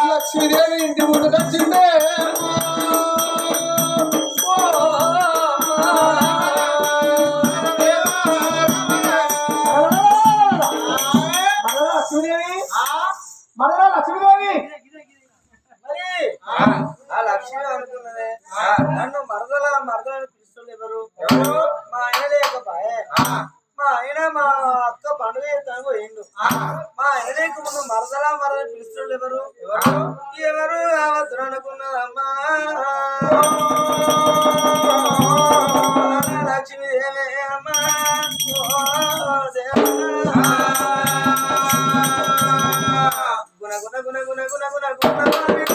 లక్ష్మీదేవి ఇంటి ముందుకు వచ్చిందే లక్ష్మీదేవి లక్ష్మి అనుకున్నదే నన్ను మరదల పిలుస్తుంది ఎవరు మా ఆయన లేకపోయే మా ఆయన మా అక్క పండుగ చేస్తాను పోయిండు మా ఆయన లేక ముందు మరదల పిలుస్తుంది ఎవరు ఎవరు కావద్దు అనుకున్నదమ్మా లక్ష్మీదేవే అమ్మా గుణ గుణ గుణ గుణ గుణ గుణ గుణ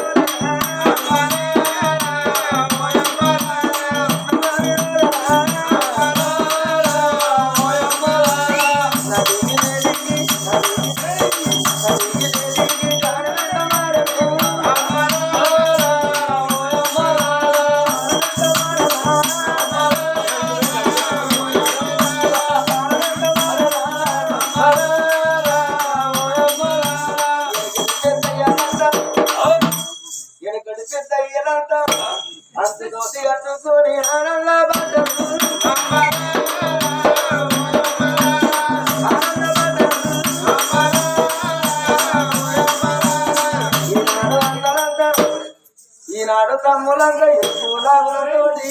ఈనాడు తమ్ములంగా ఎక్కువలాగోటి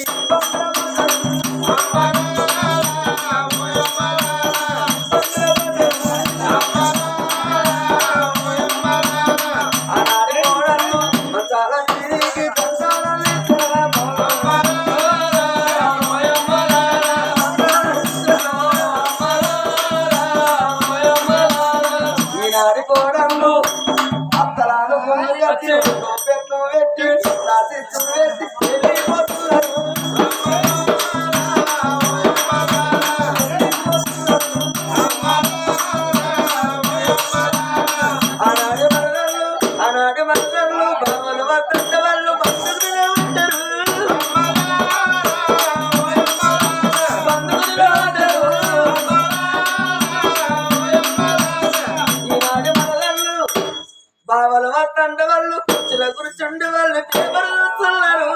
బావలు వద్దంట వాళ్ళు కుర్చీల కూర్చుండి వాళ్ళు పేపర్ చూస్తున్నారు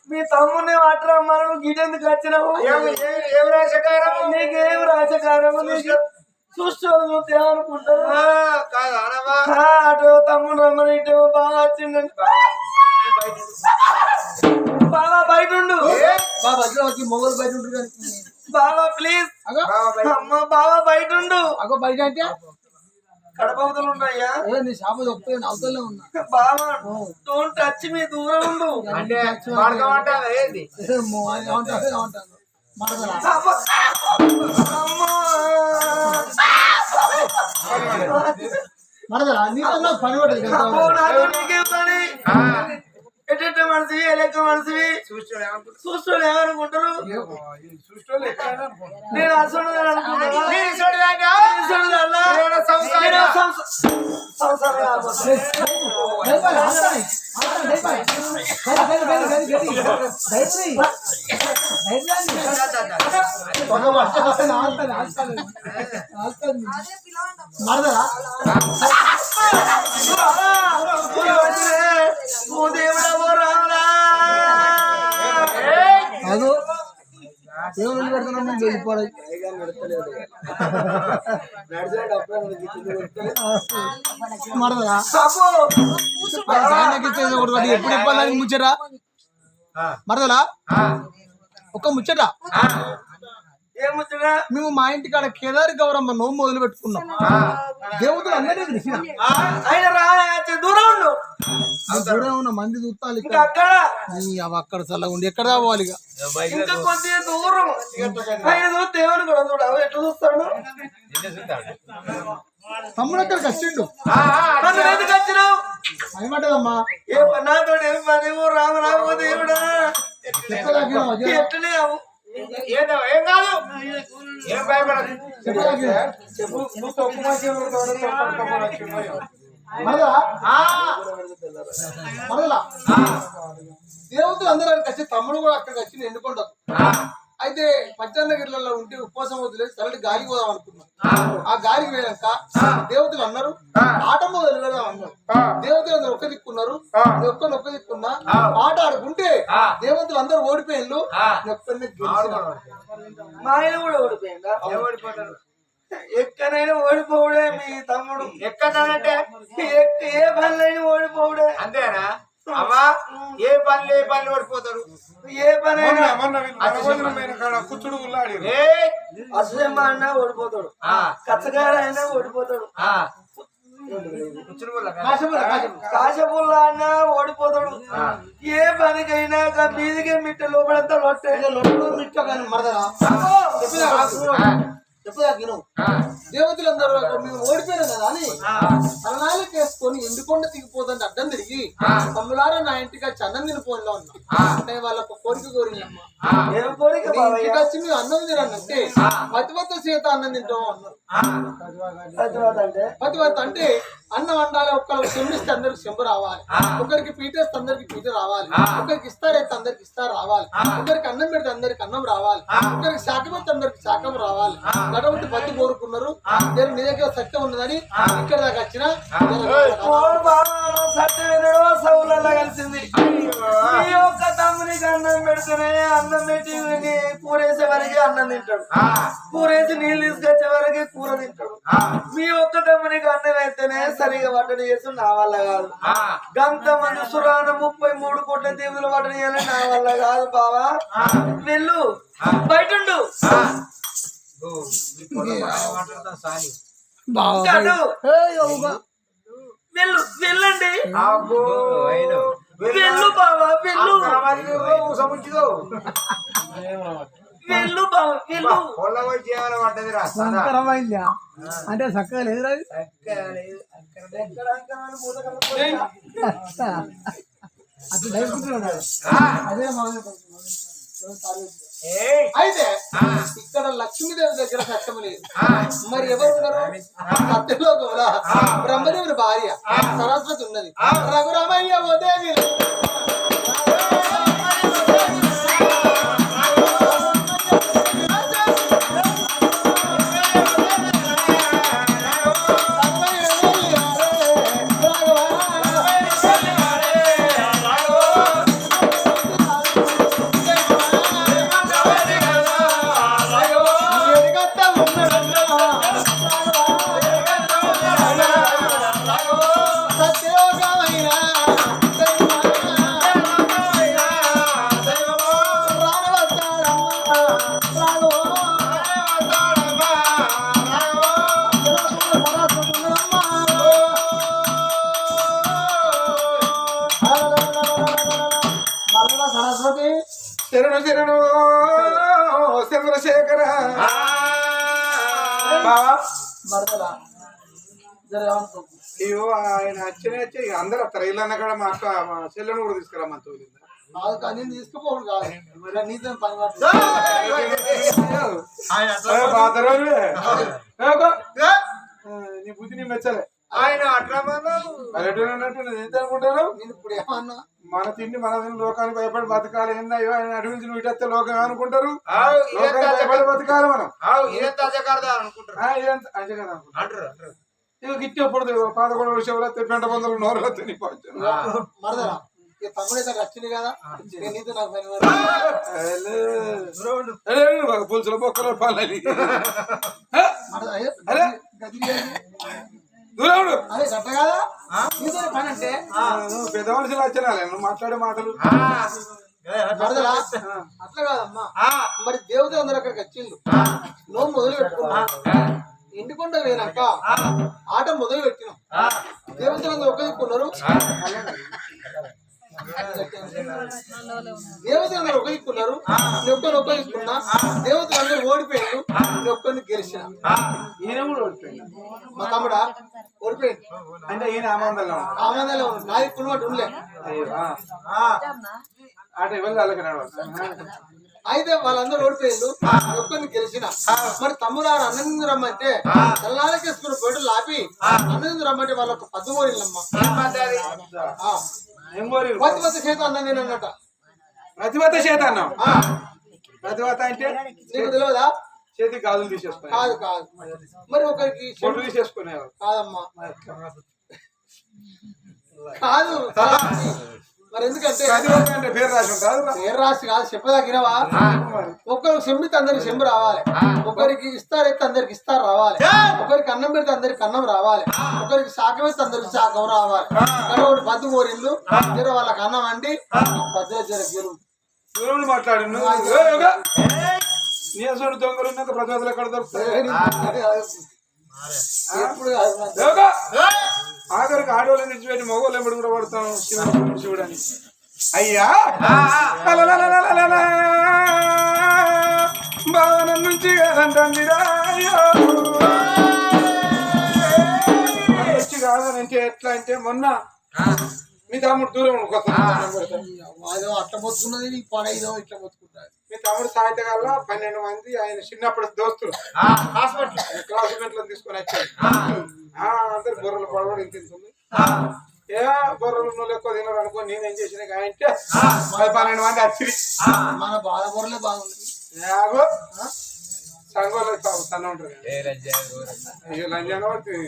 మీ తమ్ముని వాటరమ్మను గిటెందుకు వచ్చినావు ఏం రాజకారం నీకేం రాజకారం నీకు చూస్తాను చూస్తే ఏమనుకుంటారు అటు తమ్ముడు రమ్మని ఇటు బాగా వచ్చిందండి బాబా బయట ఉండు మొగలు బయట ఉంటుంది బాబా ప్లీజ్ అమ్మ బాబా బయట ఉండు అగో బయట అంటే కడపవతలు ఉన్నాయా నీ షాపు దొక్కుతే అవతలే ఉన్నా బాబా డోంట్ టచ్ మీ దూరం ఉండు అంటే మరదలా నీకన్నా పని పని ఎట్ట మనిషివి ఎలెక్క మనిషివి చూస్తాడు ఏమనుకుంటారు నేను అసలు మరదలా అదో ఏం పెడుతున్నాం వెళ్ళిపోయి మరదలా ఎప్పుడు ఇవ్వాలని ముచ్చరా మరదలా ఒక్క ముచ్చట ఏం ముచ్చట మేము మా ఇంటికాడ కేదారి గౌరమ్మ నోము మొదలు పెట్టుకున్నాం. దేవతలు అందరినీ తెలిసిన ఆయన రా దూరం ఉండు దూరం ఉన్న మంది చూస్తాను ఇంకా అక్కడ అవి అక్కడ చల్లగా ఉండి ఎక్కడ రావాలి ఇక ఇంకా కొద్దిగా దూరం ఆయన చూస్తే ఎవరు కూడా చూడ ఎట్లా చూస్తాడు తమ్ముడు అక్కడికి వచ్చిండు. నన్ను ఎందుకు వచ్చినావు ఏమంటదమ్మా ఏ నాతో ఏం పని రామ రామ దేవుడా ఎట్లనే అవు ఏం కాదు ఏం భయపడదు చెప్పు దేవతలు అందరూ వచ్చి తమ్ముడు కూడా అక్కడికి వచ్చి ఎండుకుంటారు. అయితే పచ్చన్నగిరిలో ఉంటే ఉపవాసం వదిలేసి తరలి గాలికి పోదాం అనుకున్నాం. ఆ గాలికి పోయాక దేవతలు అన్నారు ఆట మొదలు పెడదాం అన్నారు. దేవతలు అందరు ఒక్క దిక్కున్నారు. ఒక్క దిక్కున్నా ఆట ఆడుకుంటే దేవతలు అందరూ ఓడిపోయిన్లు. మా ఆయన కూడా ఓడిపోయిందా ఓడిపోతాడు ఎక్కడైనా ఓడిపోవుడే మీ తమ్ముడు ఎక్కడంటే ఏ పనులైనా ఓడిపోవుడే అంతేనా అమ్మా ఏ పనులు ఓడిపోతారు ఏ పనైనా కూర్చుడు ఉల్లాడి అసలేమ్మ అయినా ఓడిపోతాడు కచ్చగాడ అయినా ఓడిపోతాడు కాశపుల్ల అన్నా ఓడిపోతాడు ఏ పనికైనా మీదికే మిట్ట లోపలంతా లొట్టే మిట్ట కానీ మరదరా చెప్పు దేవతలందరూ మేము ఓడిపోయినాం కదా అని అరణాలు వేసుకొని ఎండుకొండ దిగిపోతుంటే అడ్డం తిరిగి తమ్ములారా నా ఇంటికి వచ్చి అన్నం తినిపోయిలో ఉన్నా అంటే వాళ్ళకు కోరిక కోరిందమ్మా. ఏం కోరిక ఇంటికి వచ్చి మేము అన్నం తినంటే పతివత్త సీత అన్నం తింటాం అన్నారు. పతివత్త అంటే అన్నం వండాలి. ఒక్కరికి చెంబిస్తే అందరికి చెంబు రావాలి. ఒకరికి పీటేస్తే అందరికి పీట రావాలి. ఒకరికి ఇస్తారైతే అందరికి ఇస్తారు రావాలి. ఒకరికి అన్నం పెడితే అందరికి అన్నం రావాలి. ఒకరికి శాఖం పెడితే అందరికి శాఖం రావాలి. గడబట్టి పత్తి కోరుకున్నారు. నీ దగ్గర సత్యం ఉన్నదని ఇక్కడ దాకా వచ్చిన సత్యవేదో సౌలల్లా కలిసింది. ఈ ఒక్క తమ్మునికి అన్నం పెడితేనే అన్నం పెట్టి కూరేసే వరకే అన్నం తింటాడు. కూరేసి నీళ్ళు తీసుకొచ్చే వరకే కూర తింటాడు. మీ ఒక్క తమ్మునికి అన్నం అయితేనే సరిగా వడ్డన చేసి నా వల్ల కాదు. గంత మంది సురాన 33 కోట్ల దేవుల వడ్డన చేయాలని నా వల్ల కాదు. బావా వెళ్ళు బయటుండు వెళ్ళు వెళ్ళండి వెళ్ళు బావా వెళ్ళు వెళ్ళు బావా వెళ్ళు శంకరమైందా అంటే చక్కగా లేదు అదే అయితే ఇక్కడ లక్ష్మీదేవి దగ్గర సత్యం లేదు. మరి ఎవరు ఉన్నారు? సత్యలోకంలో బ్రహ్మదేవుని భార్య సరస్వతి ఉన్నది. రఘురామయ్య ఉదయం సరస్వతి శరణు శరణు చంద్రశేఖర మరదలా అయ్యో ఆయన వచ్చి అందరూ వస్తారు. ఇల్లన్న కూడా మా అక్క మా చెల్లెను కూడా తీసుకురా మా తోలిందా నేను తీసుకుపోడు కాదు నీతో పని నీ బుద్ధి నీ మెచ్చలే ఆయన అట్లా ఎంత అనుకుంటారు? నేను ఇప్పుడు ఏమన్నా మన తిండి మన తిండి లోకానికి భయపడి బతకాలి. ఏందయ్యో ఆయన అడిగించి నువ్వు ఇటస్తే లోకం అనుకుంటారు. భయపడి బతకాలి మనం. ఇదంతా అజకారదా అనుకుంటారు. ఇదంతా అజే కదా అంటారు ఇక గిట్టి ఎప్పుడు 11 విషయంలో పెంట బంధువులు నోరులో తినిపోవచ్చు. మరదరా తమ్ముడే వచ్చింది కదా నీతో నాకు పని పులుసుల బొక్కలు పాలని దూరవుడు అదే గట్ట కదా నీతో పని అంటే పెద్ద మనుషులు వచ్చినా నువ్వు మాట్లాడే మాటలు మరదలా అట్లా కాదమ్మా మరి దేవతలు అందరూ అక్కడికి వచ్చిండు నో మొదలు పెట్టుకున్నా ఎండుకొండ పోయినాక ఆట మొదలు పెట్టినాం దేవతలందరూ ఒక దిక్కున్నారు దేవతలందరూ ఒక దిక్కున్నారు నొక్కని ఒక దిక్కున్నా దేవతలందరూ ఓడిపోయాడు నొక్కని గెలిచిన ఈయన కూడా ఓడిపోయింది మా తమ్ముడా ఓడిపోయింది అంటే ఈయన ఆనందంలో ఆనందంలో నాది కున్నట్టు ఉండలే ఆట ఇవ్వాలి అలాగే అయితే వాళ్ళందరూ ఓడిపోయిండు ఒక్కరిని గెలిచిన మరి తమ్ముడు అన్నది రమ్మంటే తెల్లాలకేసుకుని బయట లాపి అన్నది రమ్మంటే వాళ్ళొక పద్దు కోరిల్లమ్మ పతిపతి చేత అన్నది నేను అన్నట ప్రతిభత చేత అన్నాం ప్రతిభత అంటే నీకు తెలియదా చేతి గాజులు తీసేసుకునే కాదు కాదు మరి ఒకరికి పొట్టు తీసేసుకునేవారు కాదమ్మా కాదు మరి ఎందుకంటే అంటే పేరు రాసి ఉంటారు పేరు రాసి కాదు చెప్పదగినవా ఒకరికి సెమ్మితే అందరికి సెమ్ము రావాలి ఒకరికి ఇస్తారైతే అందరికి ఇస్తారు రావాలి ఒకరికి అన్నం పెడితే అందరికి అన్నం రావాలి ఒకరికి శాఖం అయితే అందరికి శాఖం రావాలి కానీ ఒకటి పద్దు కోరిల్లు జర వాళ్ళకి అన్నం అండి పద్దుల జర గెలువు దూరం మాట్లాడు నీసోడు దొంగలు ఉన్నాక ప్రజలు ఎక్కడ దొరుకుతాయి ఎప్పుడు కాదు ఆఖరికి ఆడవాళ్ళ నుంచి పెట్టి మగవాళ్ళు ఎప్పుడు కూడా పడతాం శివుడని అయ్యా భవనం నుంచి వచ్చి కాదనంటే ఎట్లా అంటే మొన్న మీ తమ్ముడు దూరం అట్లా మొత్తుకున్నది నీ పడైదో ఇట్లా మొత్తుకుంటారు మీ తమ్ముడు సాయంత్రం 12 మంది ఆయన చిన్నప్పుడు దోస్తులు క్లాస్మేట్లను తీసుకొని వచ్చారు అందరు బొర్రలు పడవడం ఇంత ఉంది ఏ బొర్రలు నువ్వు ఎక్కువ తినరు అనుకో నేనేం చేసిన అంటే 12 మంది వచ్చి మన బాధ బొర్రలే బాగుంది సంగోళ్ళకి సన్న ఉంటారు అయ్యో లంజాన పడుతుంది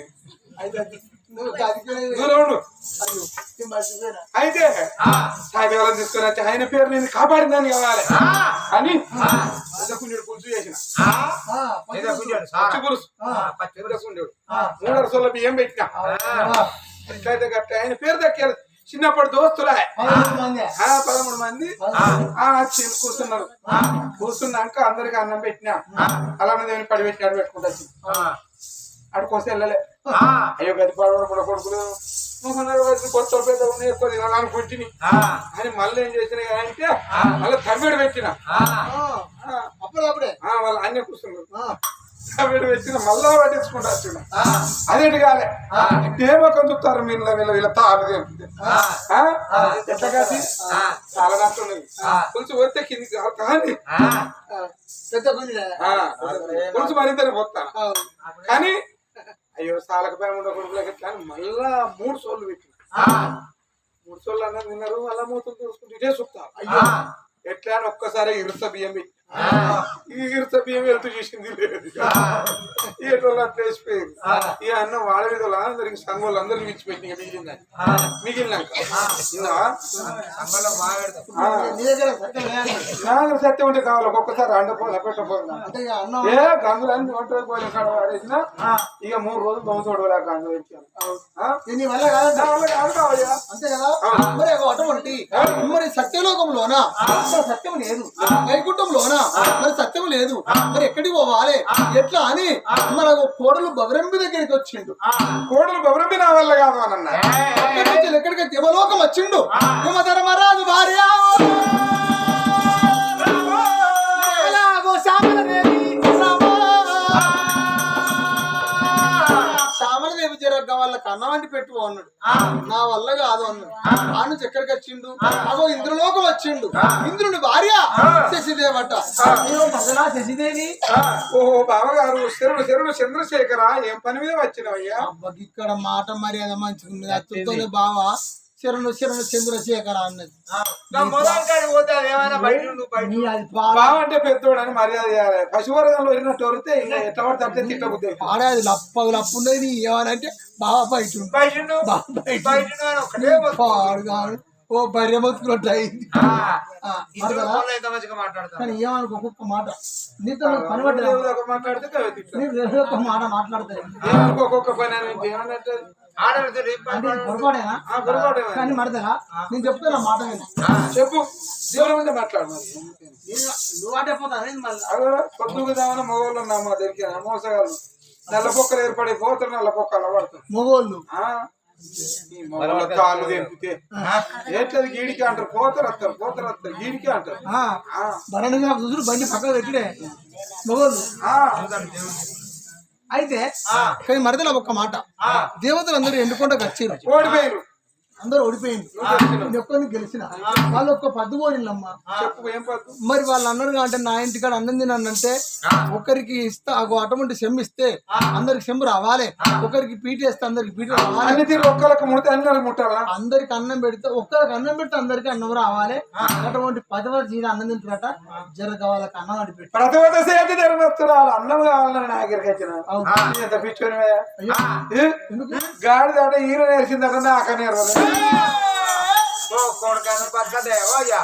అయితే సాయంత్రం తీసుకొని వచ్చి ఆయన పేరు నేను కాపాడిందని కావాలి అని కుంజుడు పులుసు చేసిన పులుసు మూడు అరసోళ్ళ బియ్యం పెట్టిన ఎట్లయితే గట్ట ఆయన పేరు దక్కారు చిన్నప్పటి దోస్తులే 13 మంది కూర్చున్నారు కూర్చున్నాక అందరికి అన్నం పెట్టినా అలానే దేవుని పడి పెట్టి అడు పెట్టుకుంటా అడుకోస్తే వెళ్ళలే అయ్యో గది పడవడం కూడా కొడుకులు కొత్త పెద్ద ఎక్కువ తినాలనుకుంటుని అని మళ్ళీ ఏం చేసిన అంటే మళ్ళీ తమ్మిడి పెట్టిన అప్పుడప్పుడే వాళ్ళు అన్నీ కూర్చున్నారు తమ్మిడి పెట్టిన మళ్ళా పట్టించుకుంటా వచ్చిన అదేంటి కాలే ఏమో కొంచుతారు వీళ్ళ తాగు ఎట్లా కాదు చాలా నచ్చున్నది కొంచెం వస్తే కింది కానీ పెద్ద కొంచెం మరింతనే పోతాను కానీ అయ్యో సాలకపై కొడుకులకి ఎట్లా మళ్ళా 3 సోళ్ళు పెట్టిన 3 సోళ్ళు అన్నది తిన్నారు మళ్ళా మూతులు చూసుకుంటూ ఇదే చూస్తారు ఎట్లా అని ఒక్కసారి ఇరుస బియ్యం పెట్టి ఈ ఇరుస బియ్యం వెళ్తూ చేసింది లేదు ఏటోళ్ళు అట్లా వేసిపోయారు ఈ అన్నం వాళ్ళ మీద అందరికి సంఘోళ్ళు అందరికి ఇచ్చిపెట్టి మిగిలినాక నాగర సత్యం ఉంటే కావాలి ఒక్కొక్కసారి అండపోదా పెట్టపోదా ఏ గంగులన్నీ ఒంటరి పోయిన కాడ వాడేసిన ఇక 3 రోజులు దొంగతోడు గంగు పెట్టాను అంతే కదా మరి అటువంటి మరి సత్యలోకంలోన సత్యం లేదు వైకుంఠంలోన మరి సత్యం లేదు మరి ఎక్కడికి పోవాలి ఎట్లా అని మన కోడలు బబరంబి దగ్గరికి వచ్చిండు కోడలు బబరంబి నా వల్ల కాదు అన్న ఎక్కడికి దేవలోకం వచ్చిండు ధర్మరాజు భార్య శ్యామలదేవి జరగ వాళ్ళకి అన్నం వంటి పెట్టు అన్నాడు నా వల్ల కాదు అన్నాడు ఆ నుంచి ఎక్కడికి వచ్చిండు అగో ఇంద్రలోకం వచ్చిండు ఇంద్రుని భార్య శశిదేవట శశిదేవి ఓహో బావగారు శరుడు చంద్రశేఖర ఏం పని మీద వచ్చినవయ్యా ఇక్కడ మాట మర్యాద మంచిగా అత్తుతోనే బావా శరణు చంద్రశేఖర అన్నది బావంటే పెద్దోడు అని మర్యాద చేయాలి పశువర్గంలో వెళ్ళినట్టు వరితే ఇంకా ఎట్లా పడితే తిట్టబుద్ది ఆడేది లప్పు ఉండేది ఏమనంటే బావ బయట ఓ భార్య బతుకున్నట్టు అయింది ఇంట్లో ఫోన్లో ఎంత మంచిగా మాట్లాడతాను. కానీ ఏమనుకో ఒక్కొక్క మాట నీతో పని పడ్డా మాట్లాడితే ఒక మాట మాట్లాడతాయి ఒక్కొక్క పని అనేది ఏమన్నట్టు ఆడవాళ్ళతో ఏం అంటే మాట్లాడతారు? పొరపాటేనా కానీ మడతగా నేను చెప్తున్నా మాట విను. చెప్పు దేవుని మీద మాట్లాడు మరి నువ్వు ఆటే పోతావు మళ్ళీ పొద్దుకుదామని మగవాళ్ళు ఉన్నా మా దగ్గర మోసగాళ్ళు నల్ల పొక్కలు ఏర్పడి పోతారు నల్ల పొక్కలు పడతారు మొగోళ్ళు ఈ మగవాళ్ళ కాళ్ళు తెంపితే ఏట్లేదు గీడికి అంటారు పోతారు వస్తారు గీడికి అంటారు భరణి చూసుడు బండి పక్కన పెట్టిడే మొగోళ్ళు అయితే కానీ మరదల ఒక్క మాట దేవతలు అందరూ ఎండుకుంటూ వచ్చారు ఓడిపోయారు అందరూ ఓడిపోయింది నేను ఒక్కరిని గెలిచిన వాళ్ళు ఒక్క పద్దు పోయినమ్మా చెప్పు ఏం పద్దు మరి వాళ్ళు అన్నారు అంటే నా ఇంటికాడ అన్నం తినంటే ఒకరికి ఇస్తా అటువంటి సెమ్ ఇస్తే అందరికి సెమ్ రావాలి ఒకరికి పీట వేస్తే అందరికి పీట రావాలి అన్ని తీరు ఒక్కరికి ముడితే అన్ని ముట్టాలా అందరికి అన్నం పెడితే ఒక్కరికి అన్నం పెడితే అందరికి అన్నం రావాలి అటువంటి పదవది జీన అన్నం తింటారట జర వాళ్ళకి అన్నం అడిపెట్టి ప్రతివత సేతి ధర్మస్తురాలు అన్నం కావాలని నా దగ్గరికి వచ్చిన ఎంత పిచ్చోని గాడి దాట ఈర నేర్చిందట నాకు నేర్వలేదు ఓ కొడుకను పక్కదే ఓ యా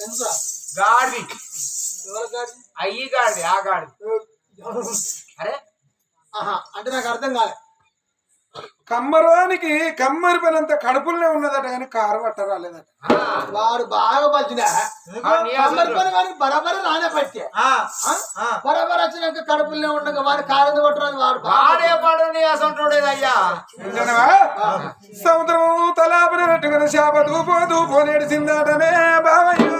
ఎందుకురా గాడి ఎవరి గాడి అయ్యి గాడి ఆ గాడి అరే అంటే నాకు అర్థం కాలే కమ్మరానికి కమ్మరి పని అంత కడుపులోనే ఉన్నదట కానీ కారు పట్ట రాలేదట వాడు బాగా పచ్చినా బరాబర రానే పట్టే బరాబర వచ్చినాక కడుపులనే ఉండగా వాడు కారణం కొట్టరాని వాడు వాడే పడని అసంటుడేదయ్యా సముద్రం తలాపన పెట్టుకుని చేప దూపో నేడిసిందటనే బావయ్య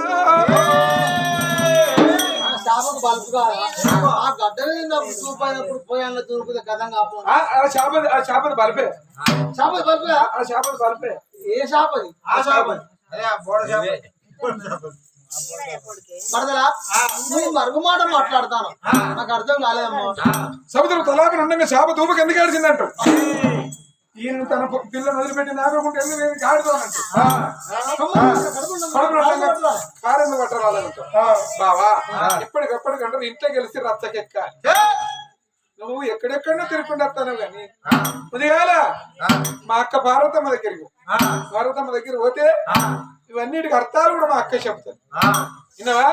చేపకు బల్పు కాదు ఆ గడ్డ మీద చూపైనప్పుడు పోయాను దూరుకుదే కథం కాపు చేపది బలిపే చేపది బల్పు ఆ చేపది బలిపే ఏ చేపది ఆ చేపది అదే ఆ బోడ చేప మరదలా నువ్వు మరుగు మాట మాట్లాడతాను నాకు అర్థం కాలేదమ్మా సముద్రం తలాపన ఉండగా చేప దూపకి ఎందుకు ఏడిసిందంట ఈయన తన పిల్లని వదిలిపెట్టి నాగకుంటే ఎందుకు కాడుతానంట కారెందుకు పట్టరాలంట బావా ఇప్పటికప్పటికంటారు ఇంట్లో గెలిచి రచ్చకెక్కాలి నువ్వు ఎక్కడెక్కడో తిరుగుకుంటూ వస్తాను కానీ ఉదయాల మా అక్క పార్వతమ్మ దగ్గరికి పార్వతమ్మ దగ్గర పోతే ఇవన్నిటికి అర్థాలు కూడా మా అక్క చెప్తాను విన్నావా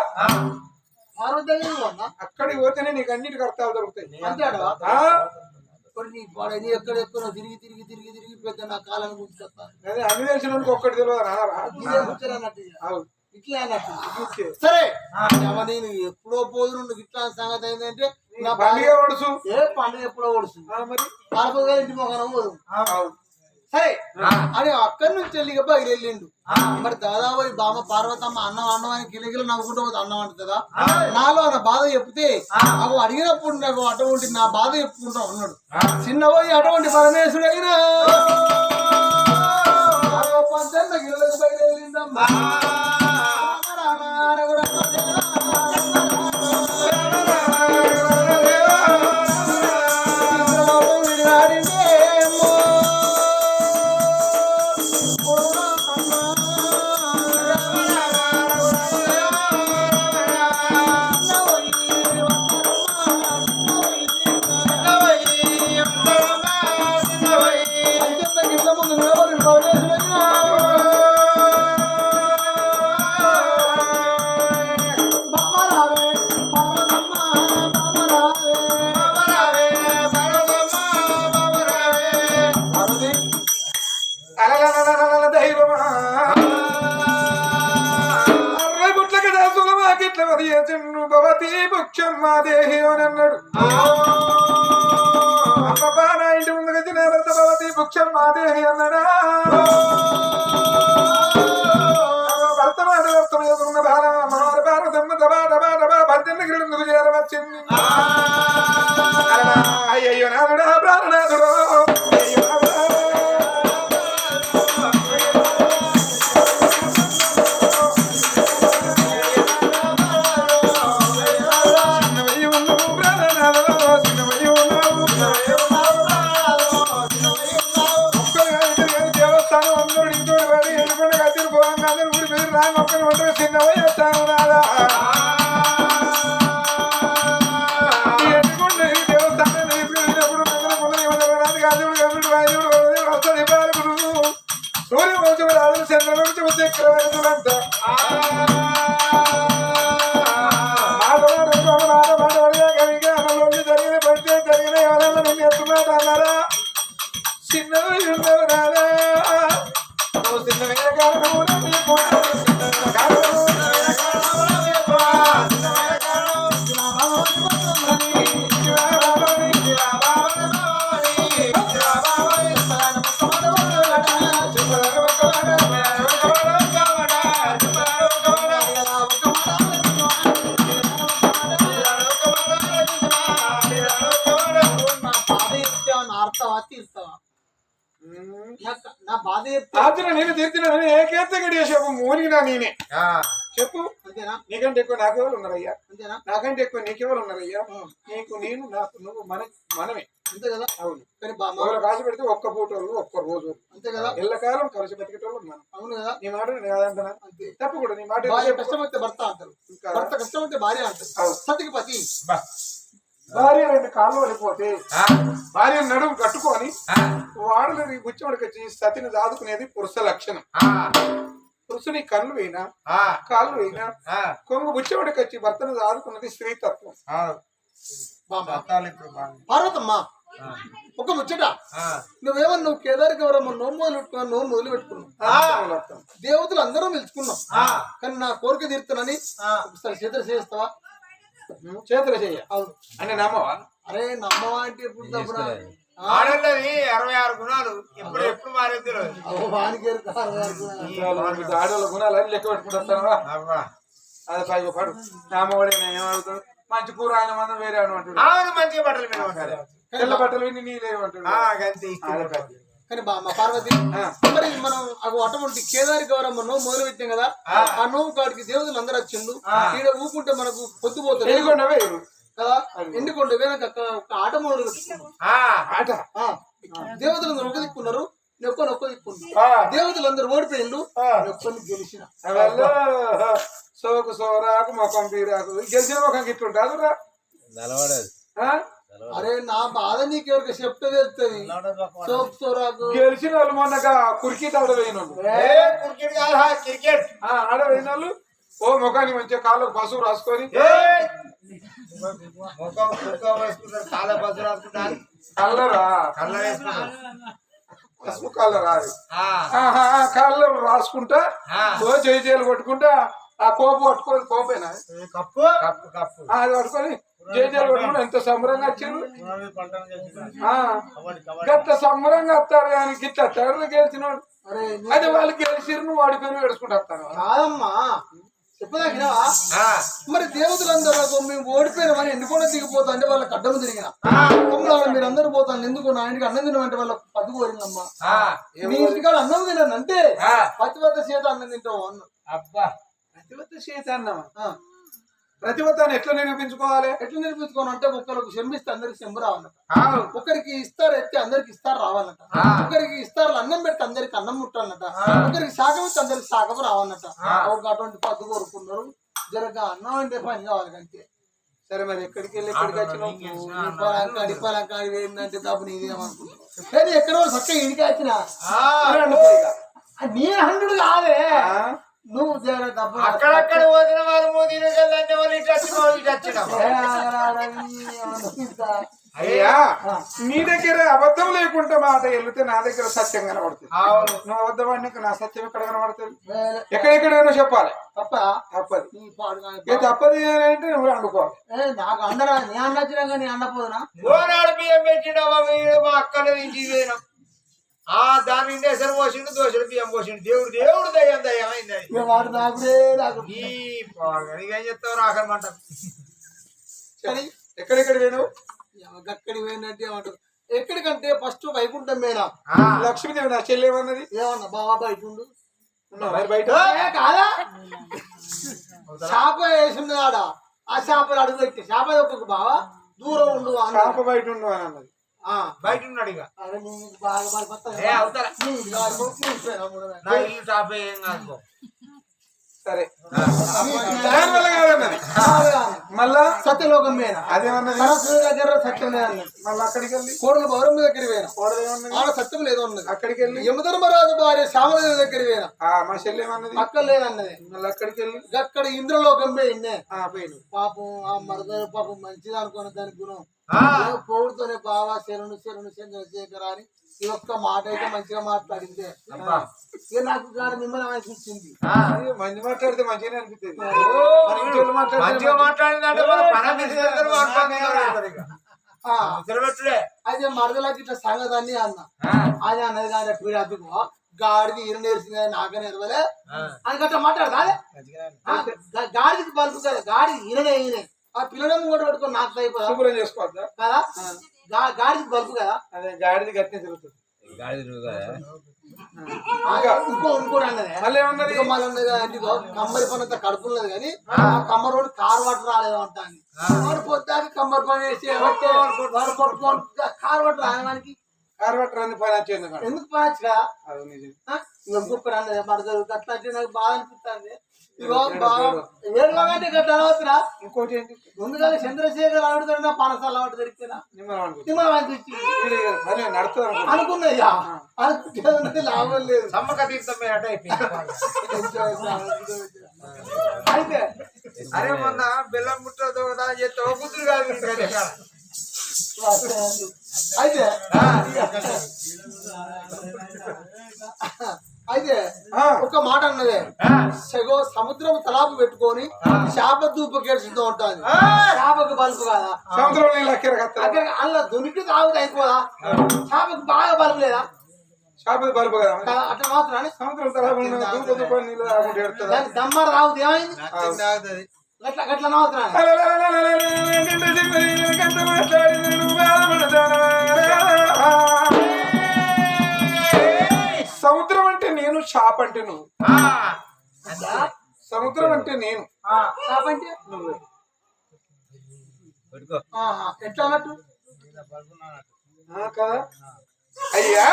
అక్కడికి పోతేనే నీకు అన్నిటికి అర్థాలు దొరుకుతాయి ఎక్కడెక్కడో తిరిగి తిరిగి తిరిగి తిరిగి పెద్ద నా కాలాన్ని గుర్తుకొస్తాను అదే అన్ని తెలిసిన ఒక్కటి తెలియదు ఇట్లా అన్నట్టు సరే నేను ఎప్పుడో పోదు నుండి ఇట్లా సంగతి ఏంటంటే నా పండుగ ఒడుసు ఏ పండుగ ఎప్పుడో ఒడుసు మరి పాలపగా ఇంటి మొక్కన పోదు సరే అని అక్కడి నుంచి వెళ్ళి బయలుదేరిండు మరి దాదాపు బామ్మ పార్వతమ్మ అన్నం అన్నం అని కిలకిల నవ్వుకుంటూ పోతే అన్నం అంటుందా నాలో నా బాధ చెప్తే అవి అడిగినప్పుడు నాకు అటువంటి నా బాధ చెప్పుకుంటా ఉన్నాడు చిన్నపోయి అటువంటి పరమేశ్వరుడు అయినా పంచన్న గిళ్ళకు బయలుదేరిందమ్మా భవతి ముఖ్యం మా దేహి అని అన్నాడు అబ్బా నా ఇంటి ముందుకు వచ్చిన భర్త భవతి ముఖ్యం మా దేహి అన్నాడా భర్త మాట భర్త ఎదురున్న బాల మనోహర భారతమ్మ దబా దబా దబా భర్తన్న గిరి చేరవచ్చింది అయ్యో నాదుడా ప్రాణనాథుడు చక్రవర్తులంతా మాటవాడు కవిగా జరిగిన పడితే జరిగిన ఎవరన్నా నిన్ను ఎత్తుమాట అన్నారా చిన్నవి ఉండవు రాదా చిన్న కారణం తీర్తావా నా బాధ చెప్తా ఆత్ర నేను తీర్చిన ఏకేత్త గడియ చెప్పు మూలిగినా నేనే చెప్పు అంతేనా నీకంటే ఎక్కువ నాకెవరు ఉన్నారయ్యా అంతేనా నాకంటే ఎక్కువ నీకెవరు ఉన్నారయ్యా నీకు నేను నాకు నువ్వు మనమే అంతే కదా అవును కానీ ఒకరు కాసి పెడితే ఒక్క పూట వాళ్ళు ఒక్క రోజు అంతే కదా ఎల్లకాలం కలిసి బతికేటోళ్ళు మనం అవును కదా నీ మాట నేను కాదంటున్నా అంతే తప్పు కూడా నీ మాట భార్య కష్టమైతే భర్త అంటారు భర్త కష్టమైతే భార్య అంటారు సతికి పతి భార్య రెండు కాళ్ళు వెళ్ళిపోతే భార్య నడుము కట్టుకొని వాడలు గుచ్చమడికి వచ్చి సతిని దాదుకునేది పురుష లక్షణం పురుషుని కళ్ళు వేయినా కాళ్ళు వేయినా కొంగు బుచ్చమడికి వచ్చి భర్తను దాదుకున్నది స్త్రీతత్వం పార్వతమ్మ ఒక ముచ్చట నువ్వేమన్నా నువ్వు కేదారికి ఎవరమ్మా నోము మొదలు పెట్టుకున్నావు దేవతలు అందరూ నిలుచుకున్నాం కానీ నా కోరిక తీరుతానని ఒకసారి చేతులు చేస్తావా చేతులు చెయ్య అవును అని నమ్మవా అరే నమ్మవా అంటే ఎప్పుడు తప్పున ఆడల్లది 66 గుణాలు ఎప్పుడు ఎప్పుడు మారేది ఆడవాళ్ళ గుణాలు లెక్క పెట్టుకుంటారా అది పైగా పడు నామవాడైనా ఏమడుగుతాడు మంచి కూర ఆయన మనం వేరే అవును మంచిగా బట్టలు పెట్టమంటారు తెల్ల బట్టలు విని నీళ్ళేమంటాడు కానీ మా పార్వతి మరి మనం అటువంటి కేదారి గౌరమ్మ నోవు మొదలు పెట్టాం కదా ఆ నోవు కాడికి దేవతలు అందరూ వచ్చిండు ఈడ ఊకుంటే మనకు పొద్దుపోతారు కదా ఎండుకోండి వేనక ఒక ఆట మొదలు ఆట దేవతలు అందరూ ఒక దిక్కున్నారు నొక్క దిక్కున్నారు దేవతలు అందరూ ఓడిపోయిండు నొక్కని గెలిచిన సోకు సోరాకు మొఖం పీరాకు గెలిచిన మొఖం గిట్లుంటారు రా అరే నా బాధ నీకెవరికి చెప్తే తెలుస్తుంది సోపు సోరాకు గెలిచిన వాళ్ళు మొన్నగా కుర్కీట్ ఆడవేయిన క్రికెట్ ఆడవేయిన వాళ్ళు ఓ ముఖాన్ని మంచిగా కాళ్ళు పసుపు రాసుకొని చాలా బస్సు రాసుకుంటారు కల్లరా కళ్ళ వేసుకుంటారు పసుపు కలర్ అది కల్లర్ రాసుకుంటా ఓ జైలు కొట్టుకుంటా ఆ కోపు పట్టుకొని కోపేనా కప్పు కప్పు కప్పు అది పట్టుకొని జైలు కొట్టుకుంటా ఎంత సంబరంగా వచ్చారు గట్ట సంబరంగా వస్తారు కానీ గిట్ట తెరలు గెలిచినోడు అదే వాళ్ళు గెలిచిరు నువ్వు వాడిపోయి ఏడుచుకుంటూ వస్తాను కాదమ్మా చెప్పదాకినావా మరి దేవతలందరూ మేము ఓడిపోయినామని ఎందుకుండా దిగిపోతా అంటే వాళ్ళకి అడ్డం తిరిగిన మీరు అందరూ పోతాను ఎందుకు నా ఇంటికి అన్నం తినమంటే వాళ్ళకి పద్దు కోరిందమ్మా మీ ఇంటికాడ అన్నం తిన్నాను అంటే పతివత చేత అన్నం తింటావు అన్న అబ్బా ప్రతివత చేత అన్నమా ప్రతివతాన్ని ఎట్లా నిరూపించుకోవాలి ఎట్లా నిరూపించుకోవాలంటే ఒకరికి క్షమిస్తే అందరికి క్షమ రావాలన్నట ఒకరికి ఇస్తారు ఎత్తే అందరికి ఇస్తారు రావాలన్నట ఒకరికి ఇస్తారు అన్నం పెడితే అందరికి అన్నం ముట్టాలన్నట ఒకరికి శాఖం ఇస్తే అందరికి శాఖం రావాలన్నట అటువంటి పద్దు కోరుకున్నారు జరగ అన్నం అంటే పని కావాలి అంతే సరే మరి ఎక్కడికి వెళ్ళి ఎక్కడికి వచ్చినావు అడిపాలంకాడి ఏంటంటే తప్పు నీదేమనుకుంటున్నావు కానీ ఎక్కడో చక్కగా ఇంటికి వచ్చిన నీ హండ్రుడు కాదే నువ్వు అక్కడక్కడ పోసిన వాళ్ళు మోదీలు వాళ్ళు ఇటు వచ్చిన వాళ్ళు ఇటు వచ్చిన అయ్యా నీ దగ్గర అబద్ధం లేకుండా మాట వెళ్తే నా దగ్గర సత్యం కనబడుతుంది నువ్వు అబద్ధం వాడినాక నా సత్యం ఎక్కడ కనబడుతుంది ఎక్కడెక్కడైనా చెప్పాలి తప్పది తప్పది అంటే నువ్వు అనుకోవాలి నాకు అందరా నీ అన్న వచ్చినా కానీ అన్నపోదునా ఓనాడు బియ్యం పెట్టిన మా అక్కలు ఇంటికి పోయినాం దాని ఇండేసరి పోసిండు దోశలు బియ్యం పోసిండు దేవుడు దేవుడు దయ్యం దయ్యం అయింది ఏం చెప్తావు రాకనమాట ఎక్కడెక్కడ వేణు ఎక్కడికి పోయినట్టు ఏమంటారు ఎక్కడికంటే ఫస్ట్ వైకుంఠం మీద లక్ష్మీదేవి నా చెల్లి ఏమన్నది ఏమన్నా బాబా బయట ఉండు బయట కాదా చేప వేసింది ఆడ ఆ చేపలు అడుగు పెట్టి చేప ఒక్కొక్క బావా దూరం ఉండు చేప బయట ఉండు అని అన్నది బయట ఉన్నాడు ఇక బాగా అవుతారా నా ఇల్లు టాప్ ఏం కాదు సరే దానివల్ల కాదన్నది మళ్ళా సత్యలోకం మీద అదేమన్నది సరస్వతి దగ్గర సత్యం లేదన్నది. మళ్ళీ అక్కడికి వెళ్ళి కోడలు పౌరమ్మ దగ్గర పోయినా కోడలేమన్నది ఆడ సత్యం లేదో ఉన్నది. అక్కడికి వెళ్ళి యమధర్మరాజు భార్య శ్యామల దగ్గర పోయినా మా చెల్లి ఏమన్నది అక్కడ లేదన్నది. మళ్ళీ అక్కడికి వెళ్ళి అక్కడ ఇంద్రలోకం పోయినే పోయిను పాపం ఆ మరదలు పాపం మంచిది అనుకున్న దాని గుణం పౌరుతోనే బాగా శరణు చంద్రశేఖర అని ఈ ఒక్క మాట అయితే మంచిగా మాట్లాడిందే ఇక నాకు గారు మిమ్మల్ని అనిపించింది. మంచి మాట్లాడితే మంచిగానే అనిపిస్తుంది మంచిగా మాట్లాడిందంటే అయితే మరదలకి ఇట్లా సంగతి అన్న అది అన్నది కానీ పీడకు గాడిది ఇరు నేర్చింది నాకనే ఎరవలే అని గట్లా మాట్లాడదా గాడికి బలుపు కదా గాడి ఈయననే ఈయనే ఆ పిల్లలను కూడా పెట్టుకొని నాకు అయిపోదా శుభ్రం చేసుకోవద్దా కదా గాడికి బలుపు కదా అదే గాడిది గట్టినే తిరుగుతుంది ఇంకోటి అన్నది మళ్ళీ ఏమన్నది ఇక మళ్ళీ కమ్మరి పని అంతా కడుపున్నది కానీ ఆ కమ్మరి వాడు కారు వాటర్ రాలేదు అంటాను వాడు పొద్దాక కమ్మరి పని వేసి వాడు పట్టుకోని కారు వాటర్ రాయడానికి కారు పట్టరాని పని వచ్చింది ఎందుకు పని వచ్చినా అది నిజం ఇంకొకరు అన్నది మరదలు గట్లా అంటే నాకు బాగా అనిపిస్తుంది. ఇగో బాగా ఏడులోకంటే గట్లా అనవచ్చురా. ఇంకోటి ఏంటి ముందుగా చంద్రశేఖర్ ఆడుతున్నా పనసాల ఆట దొరికినా నిమ్మలం అనిపించింది పని నడుతుంది అనుకున్నాయ్యా అనుకుంటే లాభం లేదు. సమ్మక తీర్థం అయితే అరే మొన్న బెల్లం ముట్టతో చెప్తే బుద్ధులు కాదు. అయితే అయితే ఒక మాట అన్నదే సగో సముద్రం తలాపు పెట్టుకొని చేప దూపు గెలిచితో ఉంటుంది. చేపకు బలుపు కదా సముద్రంలో అలా దునికి తాగుతా అయిపోదా చేపకు బాగా బలుపు లేదా చేపది బలుపు కదా అట్లా మాత్రం సముద్రం తలాపు నీళ్ళు తాగుంటే దానికి దమ్మర తాగుతుంది ఏమైంది గట్లా గట్లా నవ్వుతున్నా సముద్రం అంటే నేను షాప్ అంటే నువ్వు సముద్రం అంటే నేను షాప్ అంటే నువ్వు ఎట్లా అన్నట్టు కదా అయ్యా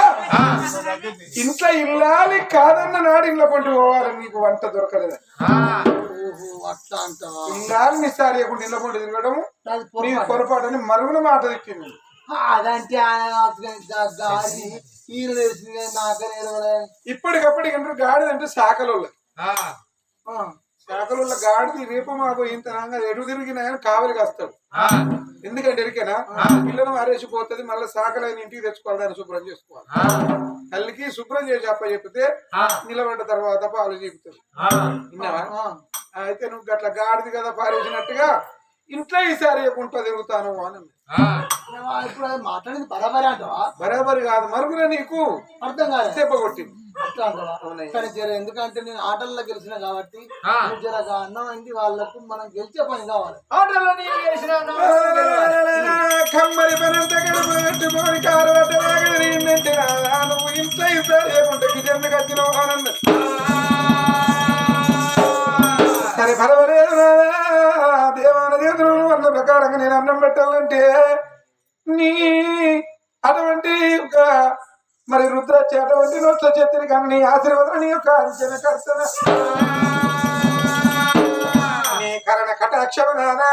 ఇంట్లో ఇల్లాలి కాదన్న నాడు ఇంట్లో పండు పోవాలి నీకు వంట దొరకలేదు అట్లా అంటావా ఇల్లాలి నిస్సారి లేకుండా ఇంట్లో పండు తిరగడం నీ పొరపాటు అని మరుగున మాట తెచ్చింది. అదంటే గాడి ఈయన తెలిసింది నాకనే ఇప్పటికప్పటికి గాడిదంటే శాఖలు శాఖల గాడిది రేపు మాకు ఇంత ఎటు తిరిగినా కానీ కావలికి వస్తాడు. ఎందుకంటే ఎరికేనా పిల్లలు ఆరేసిపోతుంది మళ్ళీ శాఖలైన ఇంటికి తెచ్చుకోవాలి దాన్ని శుభ్రం చేసుకోవాలి. తల్లికి శుభ్రం చేసి అప్ప చెప్తే నిలబడ్డ తర్వాత పాలు చెబుతుంది. విన్నావా? అయితే నువ్వు గట్ల గాడిది కదా పారేసినట్టుగా ఇంట్లో ఈసారి ఎకుంటా తిరుగుతాను అని ఇప్పుడు మాట్లాడింది బరాబరి అంటావా? బరాబరి కాదు మరుగున నీకు అర్థం కాదు దెబ్బ కొట్టింది అట్లా అంటావా? సరే జర ఎందుకంటే నేను ఆటల్లో గెలిచిన కాబట్టి జరగా అన్నం అంటే వాళ్ళకు మనం గెలిచే పని కావాలి. ఆటల్లో నేను గెలిచిన కమ్మరి పనంత గడపట్టుకొని కారు పట్టేంటే నువ్వు ఇంట్లో ఈసారి ఏముంటే ఎందుకు వచ్చినావు ఆనందం సరే బరబరే దేవాన దేవుడు అన్న ప్రకారంగా నేను అన్నం పెట్టాలంటే నీ అటువంటి మరి రుద్రచ్చ అటువంటి నోట్ల చేతిని కానీ నీ ఆశీర్వాదం నీ యొక్క అంచన కర్తన నీ కరణ కటాక్షమనానా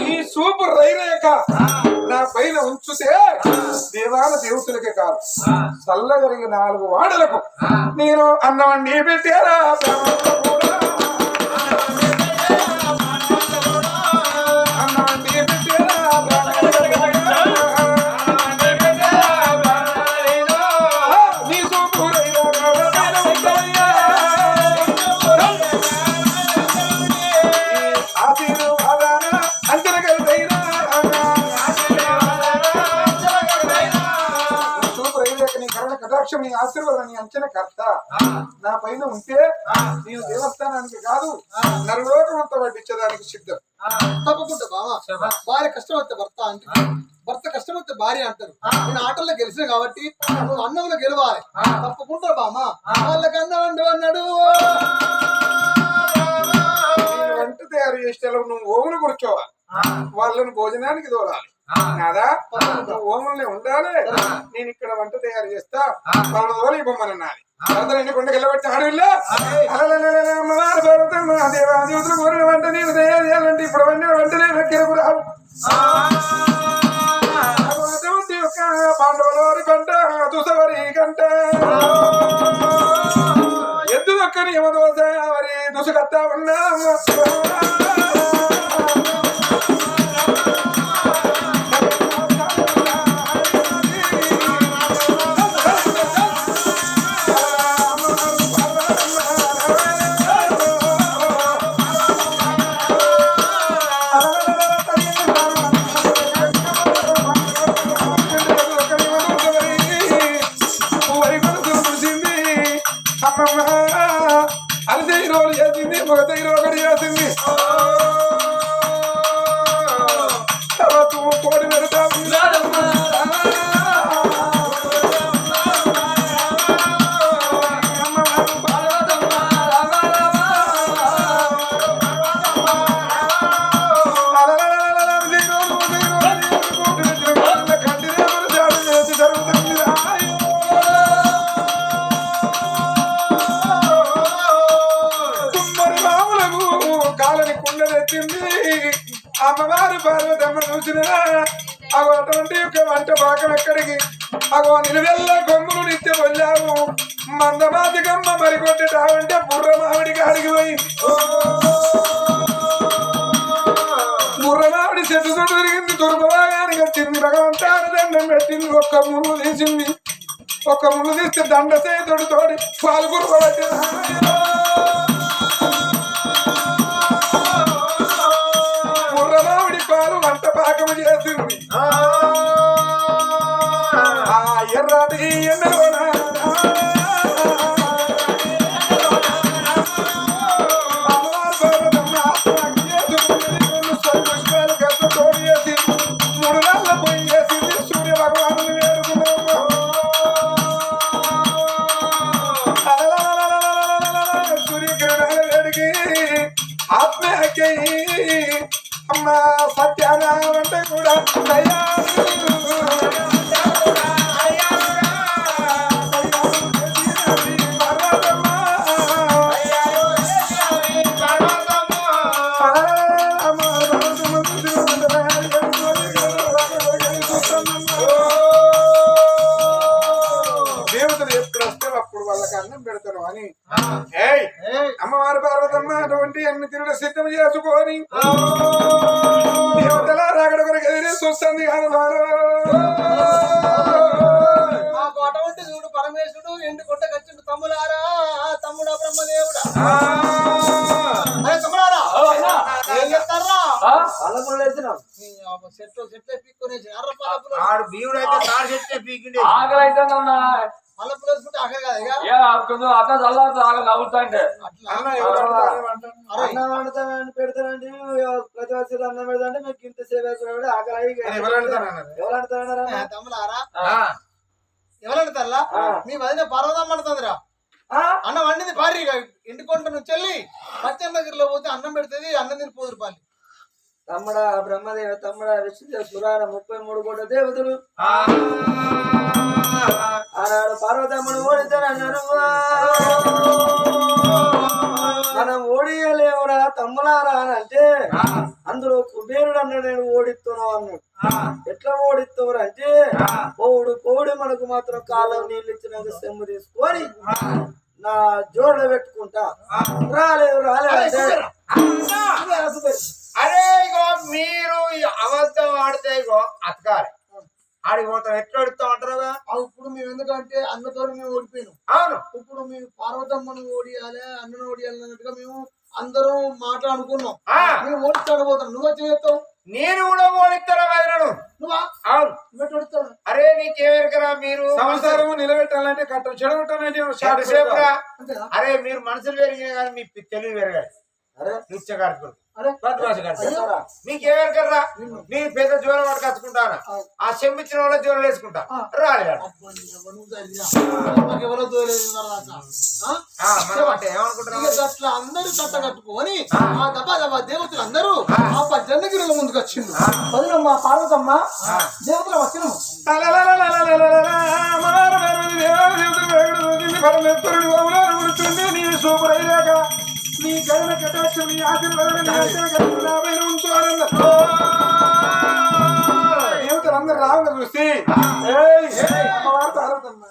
ఈ సూపు రైరేఖ నా పైన ఉంచుతే దేవాల దేవతలకే కాదు చల్ల జరిగి 4 వాడలకు నేను అన్నవండి పెట్టారా కటాక్షం నీ ఆశీర్వాదం నీ అంచన కర్త నా పైన ఉంటే నేను దేవస్థానానికి కాదు నరలోకం అంతా పట్టించడానికి సిద్ధం. తప్పకుండా బావా భార్య కష్టం వస్తే భర్త అంటే భర్త కష్టం వస్తే భార్య అంటారు. నేను ఆటల్లో గెలిచిన కాబట్టి నువ్వు అన్నంలో గెలవాలి తప్పకుండా బామా. వాళ్ళకి అన్నం అండి అన్నాడు వంట తయారు చేసేలా నువ్వు ఓవులు కూర్చోవాలి. వాళ్ళని భోజనానికి తోలాలి నాదా ఓములనే ఉండాలి నేను ఇక్కడ వంట తయారు చేస్తా వాళ్ళని తోలి ఇవ్వమని అన్నాలి భర్తని కొండకి వెళ్ళబట్టి అడవిలో అమ్మవారు భరతమ్మ దేవతలు కోరిన వంట నేను తయారు చేయాలంటే ఇప్పుడు వంటనే వెక్కిరకు రావు పాండవులవారి కంట దుసవరి కంట ఎద్దు దొక్కని యమదోస వరి దుసుకత్తా ఉన్నా అరిసే రోజులు చేసింది మొగత ఒకటి చేసింది తర్వాత కోడి పెడతా అమ్మవారి పార్వతమ్మ చూసిన అగో అటువంటి ఒక వంట పాకం ఎక్కడికి అగో నిలువెల్ల కొమ్ములు నిత్య పొల్లాము మందమాదిగమ్మ మరికొట్టేటావంటే బుర్ర మామిడికి అడిగిపోయింది బుర్ర మామిడి చెట్టు చుట్టూ తిరిగింది దుర్భవాగానికి వచ్చింది భగవంతాడు దండం పెట్టింది ఒక్క ముళ్ళు తీసింది ఒక్క ముళ్ళు తీస్తే దండ సేతుడు తోడి పాలు గుర్రబట్టింది వంట పాకము చేసింది ఎర్రటి ఎండలోన పుష్పాలు గద్ద తోడు చేసి 3 నెలల పొయ్యి చేసింది సూర్య భగవాను వేడుకున్నాము సూర్యకిరణాల వేడికి ఆత్మహత్య అమ్మ సత్యానామంటే కూడా దేవతలు ఎప్పుడు వస్తే అప్పుడు వాళ్ళకి అన్నం పెడతారు అని అమ్మవారి పార్వతమ్మ అటువంటి అన్ని తిరుడు సిద్ధం చేసుకొని దేవతల రాగడ కొరకు ఎదిరి చూస్తుంది కాదు మాకు అటువంటి చూడు పరమేశ్వరుడు ఎండు కొట్టకొచ్చిండు తమ్ములారా తమ్ముడా బ్రహ్మదేవుడా అరే తమ్ములారా ఏం చెప్తారా చెట్లు పీక్కునేసి ఆడు బీవుడు అయితే తాడు చెట్టే పీకిండే మల్లపులు వేసుకుంటే అక్కడ కదా అట్లా చల్లారుతా నవ్వుతాంటే అన్నం వండుతానని పెడతానండి ప్రతి వచ్చి అన్నం పెడతాంటే మీకు ఇంత సేవ ఆకలి ఎవరు అంటారా తమ్ములారా ఎవరు అంటారా మీ వదిన పర్వతం పడుతుందిరా అన్నం వండింది భారీ ఎండుకొంట నుంచి వెళ్ళి పచ్చన్నగిరిలో పోతే అన్నం పెడుతుంది అన్నం తిని పోదురు పాలి తమ్ముడా బ్రహ్మదేవ తమ్ముడా విష్ణుదేవ పురాణ 33 కోట్ల దేవతలు ఆనాడు పార్వతమ్మను ఓడితానన్నారు మనం ఓడియలేవురా తమ్ములారా అని అంటే అందులో కుబేరుడు అన్నాడు నేను ఓడిస్తున్నావు అన్నాడు ఎట్లా ఓడిస్తావురా అంటే పోడు మనకు మాత్రం కాలం నీళ్ళు ఇచ్చినాక సెమ్ము తీసుకొని నా జోడులో పెట్టుకుంటా రాలేదు అరే ఇగో మీరు అబద్ధం ఆడితే ఇగో అతకాలి ఆడికి పోతాం ఎట్లా అడుగుతాం అంటారుగా ఇప్పుడు మేము ఎందుకంటే అన్నతో మేము ఓడిపోయినాం అవును ఇప్పుడు మేము పార్వతమ్మను ఓడియాలి అన్నను ఓడియాలి అన్నట్టుగా మేము అందరం మాట్లాడుకున్నాం మేము ఓడిస్తాడబోతాం నువ్వు వచ్చి చేస్తావు నేను కూడా ఓడిస్తారా వదినను నువ్వా అవును నువ్వు ఓడిస్తావు అరే నీకేమెరకరా మీరు సంసారం నిలబెట్టాలంటే కట్టం చెడగొట్టాలంటే సేపురా అంతేనా అరే మీరు మనసులు పెరిగినా కానీ మీ తెలివి పెరగాలి నిత్యకార్కులు అరే మీకేమెరకర్రా నీ పెద్ద జ్వరం పట్టుకొచ్చుకుంటాను ఆ చెంపించిన వాళ్ళ జ్వరం వేసుకుంటా రాలేడు ఎవరో ఏమనుకుంటున్నా అట్లా అందరూ కట్ట కట్టుకొని ఆ దబా దబా దేవతలు అందరూ ఆ జన్నగిరిలో ముందుకు వచ్చిండు వదినమ్మ పార్వతమ్మ దేవతల వచ్చినాము పరమేశ్వరుడు అవునారు గుర్తుండే నీ సూపర్ అయ్యాక నీ కరుణ కటాక్షం నీ ఆశీర్వాదం ఉంచారన్న దేవతలందరూ రావుగా చూసి అమ్మవారు పార్వతమ్మ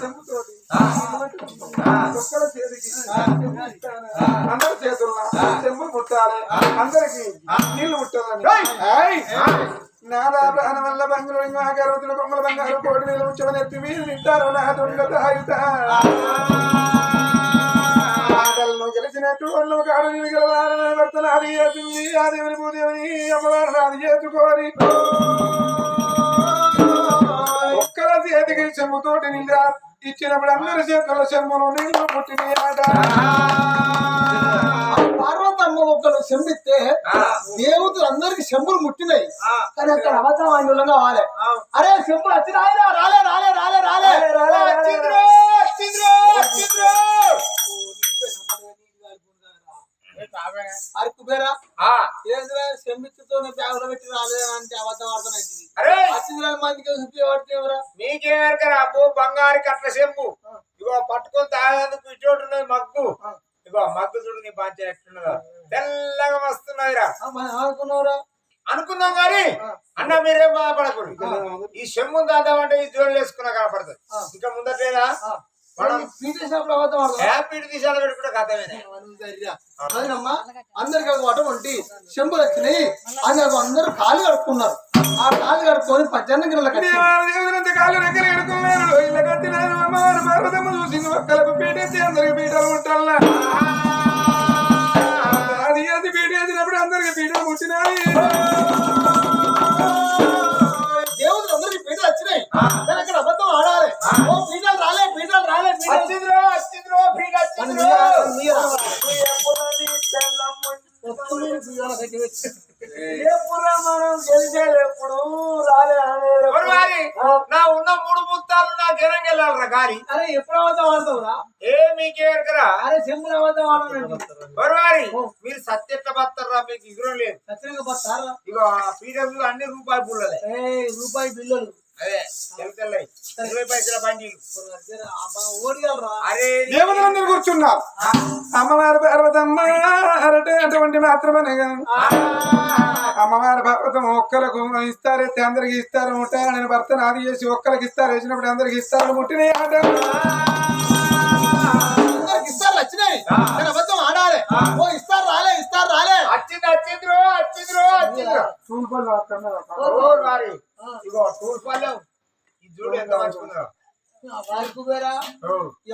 చెంపుతోటి ఒక్కల చేతికి అందరి చేతుల్లో చెంబు ముట్టాలి అందరికి నీళ్లు ముట్టాలని నాదా ప్రాణ వల్ల బంగులు గర్వతులు బొమ్మల బంగారు కోటి నీళ్ళు ముచ్చమని ఎత్తి వీళ్ళు తింటారు నా దొంగ ఆటలను గెలిచినట్టు వాళ్ళు కాడు నీళ్ళు గెలవాలని భర్తలు అది చేసింది ఆ దేవుని భూదేవిని అమ్మవారిని అది చేసుకోని ఒక్కల చేతికి చెంబుతోటి నీళ్ళు ఇచ్చినప్పుడు అందరి చేతుల్లో చెంబులు నీళ్లు పుట్టినాయి ఆట పార్వతమ్మ ఒక్కరు చెంబిస్తే దేవతలు అందరికి చెంబులు ముట్టినాయి కానీ అక్కడ అబద్ధం ఆయన కావాలి అరే చెంబులు వచ్చి రాలే రాలే రాలే రాలే రాలే అరే కుబేరా ఏంద్రా చెంబిచ్చుతో బ్యాగులో పెట్టి రాలే అంటే అబద్ధం ఆడుతున్నాయి వచ్చింది మందికి చూపి ఎవరా మీకేమేరకరా అబ్బో బంగారు కట్ల చెంపు ఇగో పట్టుకొని తాగేందుకు ఇచ్చోటు ఉన్నది మగ్గు ఇగో మగ్గు చూడు నీ పంచ ఎట్లున్నదో తెల్లగా వస్తున్నాయిరా అనుకున్నావురా అనుకున్నాం కానీ అన్న మీరేం బాధపడకూడదు ఈ చెంబు దాదామంటే ఈ జోళ్ళు వేసుకున్నా కనపడుతుంది ఇంకా ముందట్లేదా మనం పీటేసినప్పుడు అబద్ధం ఆడతాం హ్యాపీ తీసాలు పెట్టుకుంటే కథమేనే అదేనమ్మా అందరికి అటువంటి చెంబులు వచ్చినాయి అని అందరూ కాలు కడుక్కున్నారు ఆ కాలు కడుక్కొని 18 గిన్నెలకు కాళ్ళు దగ్గర ఎడుకున్నారు ఇళ్ళ కట్టినారు అమ్మవారు పార్వతమ్మ చూసింది ఒక్కలకు పీటేసి అందరికి పీటలు ముట్టాల అది అది పీటేసినప్పుడు అందరికి పీటలు ముట్టినాయి దేవుడు అందరికి పీటలు వచ్చినాయి కానీ అక్కడ అబద్ధం ఆడాలి ఓ పీటలు రాలే పీటలు రాలే వచ్చింద్రో మనం గెలిచేటప్పుడు రాలే నా ఉన్న 3 ముత్తాలు నా జనం వెళ్ళాలరా గాలి అరే ఎప్పుడు అబద్ధం ఆడతావురా ఏ మీకేరకరా అరే చెంబులు అబద్ధం ఆడాలి మీరు సత్యట్ల బతారా మీకు ఇగురం లేదు ఖచ్చితంగా పోతారా ఇగో పీడబ్ల్యూ అన్ని రూపాయి పుల్లలే రూపాయి బిల్లులు అదే తెల్లయి 20 పైసల బండిలు ఓడిగలరా అరే దేవతలందరూ కూర్చున్నారు అమ్మవారి పార్వతమ్మ అరటే అటువంటి మాత్రమే అమ్మవారి పార్వతం ఒక్కలకు ఇస్తారైతే అందరికి ఇస్తారు ముట్టారు నేను భర్త నాది చేసి ఒక్కరికి ఇస్తారు వేసినప్పుడు అందరికి ఇస్తారు ముట్టినాయి ఆట అందరికి ఇస్తారు వచ్చినాయి కానీ అబద్ధం ఆడాలి ఓ ఇస్తారు రాలే వచ్చింద్రో ఇగో టూల్పల్లెం ఈ చూడు ఎంత మంచుకున్నారో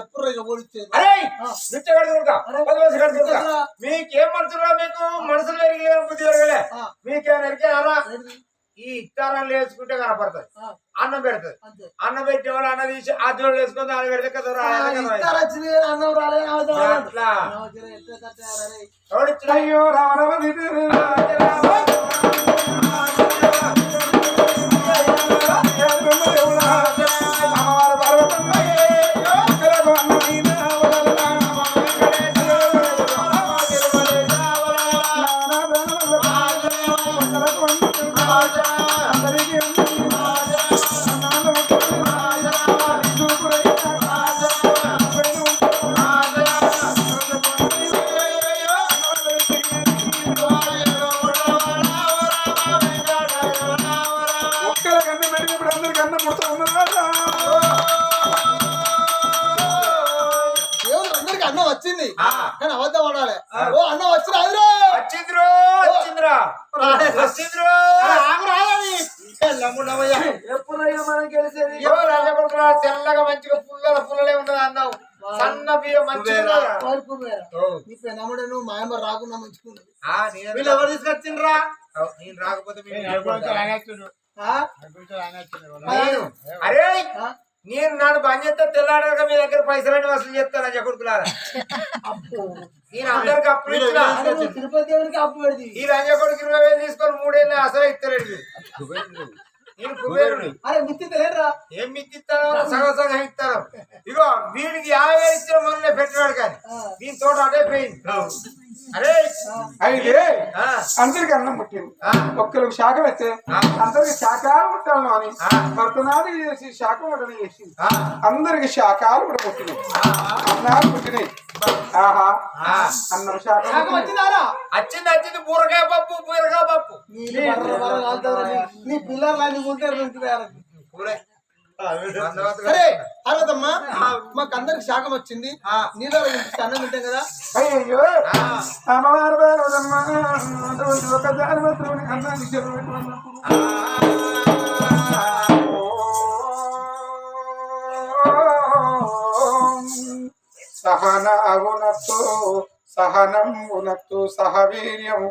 ఎప్పుడు ఇక ఓడిచ్చేది అరే మీకేం మనసురా మీకు మనసులు పెరిగిలే బుద్ధి పెరగలే మీకేమైనా ఎరికేనారా ఈ ఇస్తారాలు వేసుకుంటే కనపడుతుంది అన్నం పెడుతుంది అన్నం పెట్టేవాళ్ళు అన్నం తీసి ఆ జోళ్ళు వేసుకొని దాన్ని పెడితే కదా ఇస్తారు వచ్చింది అన్నం రాలే అట్లా అయ్యో రామ అన్నం వచ్చింది కానీ అబద్ధం ఆడాలి ఓ అన్నం ఎప్పుడైనా మనం గెలిచేది తెల్లగా మంచిగా పుల్లలే ఉండదు అన్నం సన్న బియ్యం మంచిగా నమ్ముడు నువ్వు మాయమ్మ రాకుండా మంచుకున్నది వీళ్ళు ఎవరు తీసుకొచ్చిండ్రా నేను రాకపోతే అరే నేను నన్ను బంద్ చేస్తే తెల్లాడక మీ దగ్గర పైసలన్నీ వసూలు చేస్తాను జకుడుకులారా నేను అందరికి అప్పులు ఇచ్చిన తిరుపతి దేవునికి అప్పు పెడితే ఈ రంజకొడుకు 20,000 తీసుకొని 3 ఏళ్ళు అసలు ఇస్తలేడు నేను కుబేరుని. అరే మిత్తిలేరా ఏం మిత్తిస్తారో సగం సగం ఇస్తారో. ఇగో వీడికి 50,000 ఇచ్చిన మొన్నే పెట్టాడు కానీ దీని తోట అదే పోయింది. అరే అయితే ఆ, అందరికి అన్నం పుట్టింది ఒక్కరికి శాఖ వచ్చే అందరికి శాఖాలు పుట్టాలను అని భర్తనాలు చేసి శాఖ పుట్టని చేసింది అందరికి శాఖాలు కూడా పుట్టినాయి అన్నాలు పుట్టినాయి ఆహా అన్నం శాఖ వచ్చినారా వచ్చింది బూరకాయ పప్పు నీ పిల్లలు అన్ని ఉంటారు కూరే. సరే పార్వతమ్మ మాకు అందరికి శాఖం వచ్చింది నీళ్ళ అన్నం తింటాం కదా అయ్యో అమ్మవారు పార్వతమ్మ అటువంటి ఒక జానవత్రుని అన్నాన్ని చెరువు సహన అవునత్తు సహనం ఉనత్తు సహవీర్యం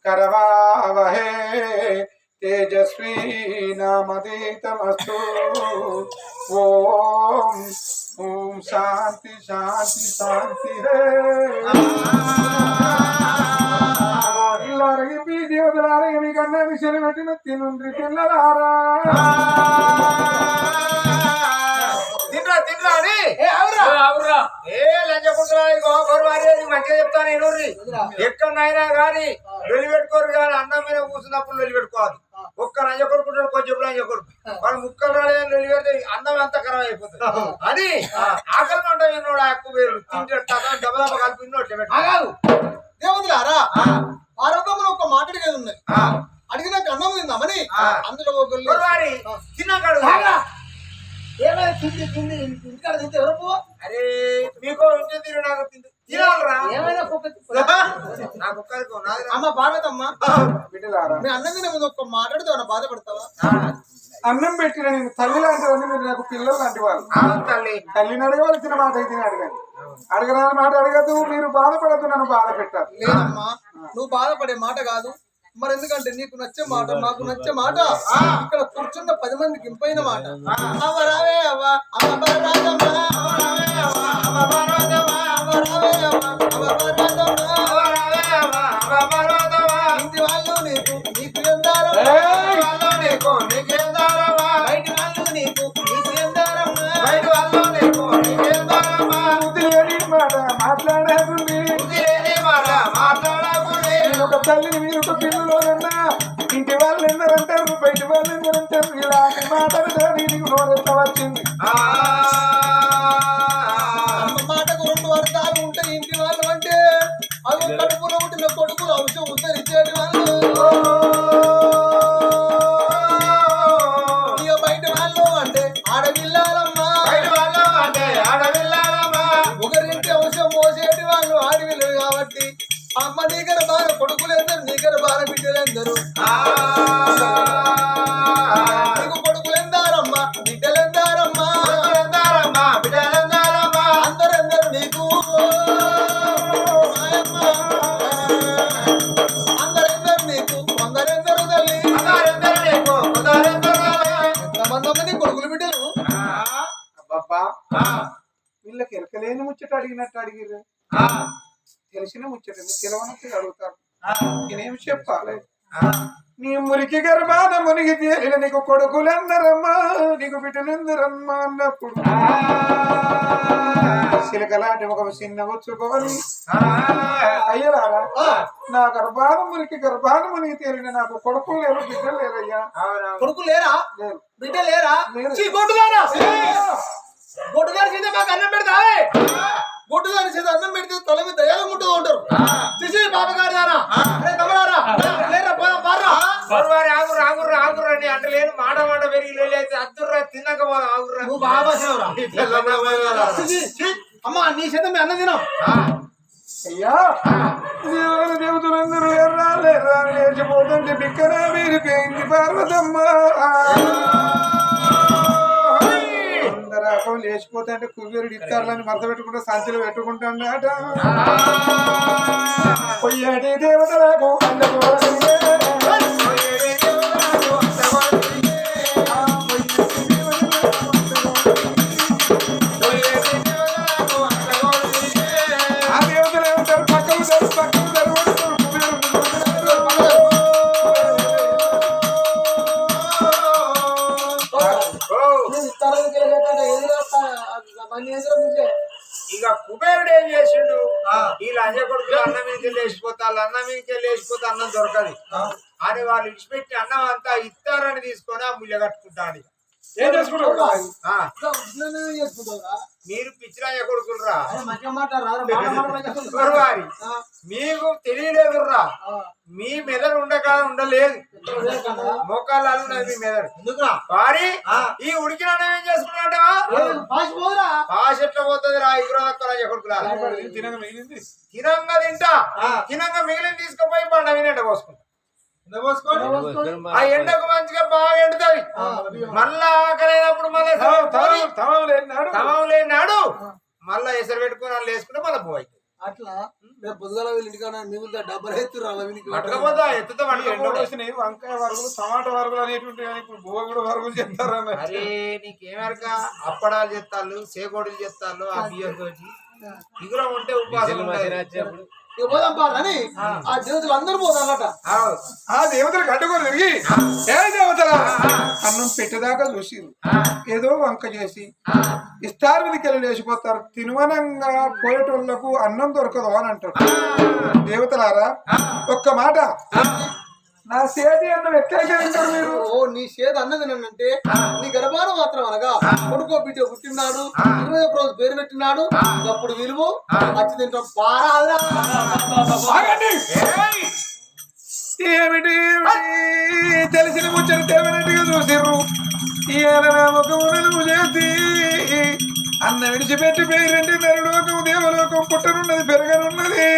కరవావహే తేజస్వీ నామదీతమస్తు ఓం ఓం శాంతి శాంతి శాంతి హే ఇల్లరగి పీడి వదలారగి మీ కన్నా విషయం పెట్టిన తినుండ్రి పిల్లలారా తిండ్రా అని అవురా ఏ లంచకుంటున్నాను మంచిగా చెప్తాను ఎన్నూరి ఎక్కడైనా కానీ వెలిపెట్టుకోరు కానీ అన్నం మీద కూర్చున్నప్పుడు వెలిపెట్టుకోవాలి. ఒక్క లంచ కొడుకుంటాడు కొంచెం లంచ కొడుకు వాళ్ళు ముక్కలు రాలేదని వెలిపెడితే అన్నం అంతా ఖరాబ్ అయిపోతుంది అని ఆకలి మంట విన్నోడు ఆ ఎక్కువ వేరు తింటే దెబ్బ కలిపి విన్నోడు దేవతలారా పార్వతమ్మను ఒక మాట అడిగేది ఉన్నది అడిగినాక అన్నం తిందామని అందులో ఒకళ్ళు తిన్నాకాడు ఏమైనా తిండి ఇంటికాడ తింటే ఎవరు పో అరే మీకు ఇంటి తిని నాకు తినాలరా ఏమైనా నా కుక్కరికి అమ్మ పార్వతమ్మ బిడ్డలారా మీ అన్నం తినే ముందు ఒక్క మాట్లాడితే ఏమైనా బాధపడతావా అన్నం పెట్టిన నేను తల్లి లాంటి వాళ్ళు మీరు నాకు పిల్లలు లాంటి వాళ్ళు తల్లి తల్లిని అడగవలసిన మాట అయితే అడగండి అడగరాని మాట అడగద్దు మీరు బాధపడద్దు నన్ను బాధ పెట్టారు లేదమ్మా నువ్వు బాధపడే మాట కాదు మరి ఎందుకంటే నీకు నచ్చే మాట మాకు నచ్చే మాట ఇక్కడ కూర్చున్న 10 మందికి ఇంపైన మాట అవ్వ రావే అవ్వ అవ్వ బలరాజమ్మ, అవ్వ రావే అవ్వ, అవ్వ బలరాజమ్మ, అవ్వ రావే అవ్వ, అవ్వ బలరాజమ్మ, అవ్వ రావే అవ్వ, అవ్వ బలరాజమ్మ. ఇంటి వాళ్ళు నీకు ఎందారమ్మ, వాళ్ళు నీకు ఎందారమ్మ, బయటి వాళ్ళు నీకు ఎందారమ్మ, బయటి వాళ్ళు నీకు ఎందారమ్మ. బుద్ధిలేని మాట మాట్లాడేది బుద్ధిలేని మాట మాట్లాడకుండి ఒక తల్లిని మీరు ఒక పిల్లలోనన్నా ఇంటి వాళ్ళు ఎందరంటారు బయట వాళ్ళు ఎందరంటారు ఇలాంటి మాటలు నీకు నోరెంత వచ్చింది అమ్మ మాటకు 2 అర్థాలు ఉంటాయి. ఇంటి వాళ్ళు అంటే అవి కడుపులో పుట్టిన కొడుకులు అంశం ఉద్ధరించేటి వాళ్ళు, ఇక బయట వాళ్ళు అంటే ఆడపిల్లాలమ్మా, ఒకరింటి అంశం మోసేటి వాళ్ళు ఆడపిల్లలు కాబట్టి అమ్మ నీకర బాగా కొడుకులు ఎందరు నీకర బాగా బిడ్డలు ఎందరు, నీకు కొడుకులు ఎందారమ్మా బిడ్డలు ఎందారమ్మా, అందరు ఎందరు నీకు అందరెందరు నీకు కొందరెందరు తల్లి, ఎంతమంది కొడుకులు బిడ్డలు. అబ్బబ్బా వీళ్ళకి ఎరకలేని ముచ్చట అడిగినట్టు అడిగిరు తెలిసిన ముచ్చట తెలవనట్టు అడుగుతారు నేనేం చెప్పాలి నీ మురికి గర్భాన మునిగి తేలిన నీకు కొడుకులెందరమ్మా నీకు బిడ్డలెందరమ్మా అన్నప్పుడు సిలకలాంటి ఒక చిన్న వచ్చుకోవాలి అయ్యలారా నా గర్భాన మునిగి తేలిన నాకు కొడుకులు లేరు బిడ్డలు లేరయ్యా కొడుకులు లేరా లేరు బిడ్డ లేరా లేరు. గొడ్డుగారా గొడ్డుగారి చేత మాకు అన్నం పెడతా గొడ్డుగారి చేత అన్నం పెడితే తల మీద దయాలు ముట్టుగా ఉంటారు చూసి బాబగారు దారా అరే తమరారా లేరా పోదాం పారా వారి ఆగుర్రా అని అంటే లేని మాట పెరిగి అయితే అద్దుర్రా తిన్నాక పోదాం ఆగుర్రా నువ్వు బాగా అమ్మా నీ చేత మీ అన్నం తినాం అయ్యా దేవుని దేవతలందరూ ఎర్రా లేర్రా లేచిపోతుంటే బిక్కరా మీరు పేయింది పార్వతమ్మ అందరూ లేచిపోతే అంటే కుబేరుడు ఇస్తారులని మరత పెట్టుకుంటే సంచులు పెట్టుకుంటాడట పొయ్యటి దేవతలకు ఆ దేవతలు ఏమంటారు పక్కకు కుబేరుడు అన్నం మీదకి లేచిపోతారు, అన్నం మీదకి లేచిపోతే అన్నం దొరకదు అని వాళ్ళు ఇచ్చిపెట్టి అన్నం అంతా ఇస్తారని తీసుకొని ఆ ముళ్ళ కట్టుకుంటాను. ఏం చేసుకుంటావు చేసుకుంటావురా మీరు పిచ్చిరాయ కొడుకులరా, మంచిగా మాట్లాడరా వారి మీకు తెలియలేదురా. మీ మెదడు ఉండలేదు, మోకాళ్ళు ఉన్నది మీ మెదడు. ఎందుకురా వారి ఈ ఉడికిన అన్నం ఏం చేసుకున్నాడవా? పాసిపోదురా భాష ఎట్లా పోతుంది రా ఇగురు కొడుకులా. తినగా మిగిలింది తినంగా తింటా, తినంగా మిగిలిన తీసుకుపోయి పంట వినంట పోసుకుంటా. ఆ ఎండకు మంచిగా బాగా ఎండుతుంది. మళ్ళా ఆకలైనప్పుడు మళ్ళీ తమం లేనాడు మళ్ళా ఎసరు పెట్టుకుని వాళ్ళు వేసుకుంటే మళ్ళీ పోయి అట్లా పొద్దుగాల వీళ్ళ ఇంటికన్నా నువ్వు డబ్బులు ఎత్తురా పట్టకపోతా ఎత్తుతో వచ్చినాయి వంకాయ వరుగులు టమాటా వరుగులు అనేటువంటి ఇప్పుడు బువ్వ కూడా వరుగులు చెప్తారన్న. అరే నీకేమరక అప్పడాలు చేస్తాళ్ళు, సేకోడులు చేస్తాళ్ళు ఆ బియ్యంతో. ఇగురం ఉంటే ఉపాసం ఉంటుంది. పోదాం పాడని ఆ దేవతలు అందరూ పోదాలట. ఆ దేవతలకు అడ్డుకొని తిరిగి ఏ దేవతల అన్నం పెట్టేదాకా చూసిరు, ఏదో వంక చేసి ఇస్తారు మీదకి లేచిపోతారు, తినువనంగా పోయేటోళ్లకు అన్నం దొరకదు అని అంటారు. దేవతలారా ఒక్క మాట, నా సేతి అన్నం ఎట్లా తింటారు మీరు? ఓ నీ చేతి అన్నది అంటే నీ గర్భాన మాత్రం అనగా కొడుకో బిడ్డ పుట్టినాడు, 21 రోజు పేరు పెట్టినాడు, అప్పుడు విలువ వచ్చి తింటాం పారాదురా. ఏమిటి తెలిసిన ముచ్చట తేవనట్టుగా చూసిర్రు. ఈయన నా ముఖమును చేసి అన్న విడిచిపెట్టి పేరంటే నరలోకం దేవలోకం పుట్టనున్నది పెరగనున్నది.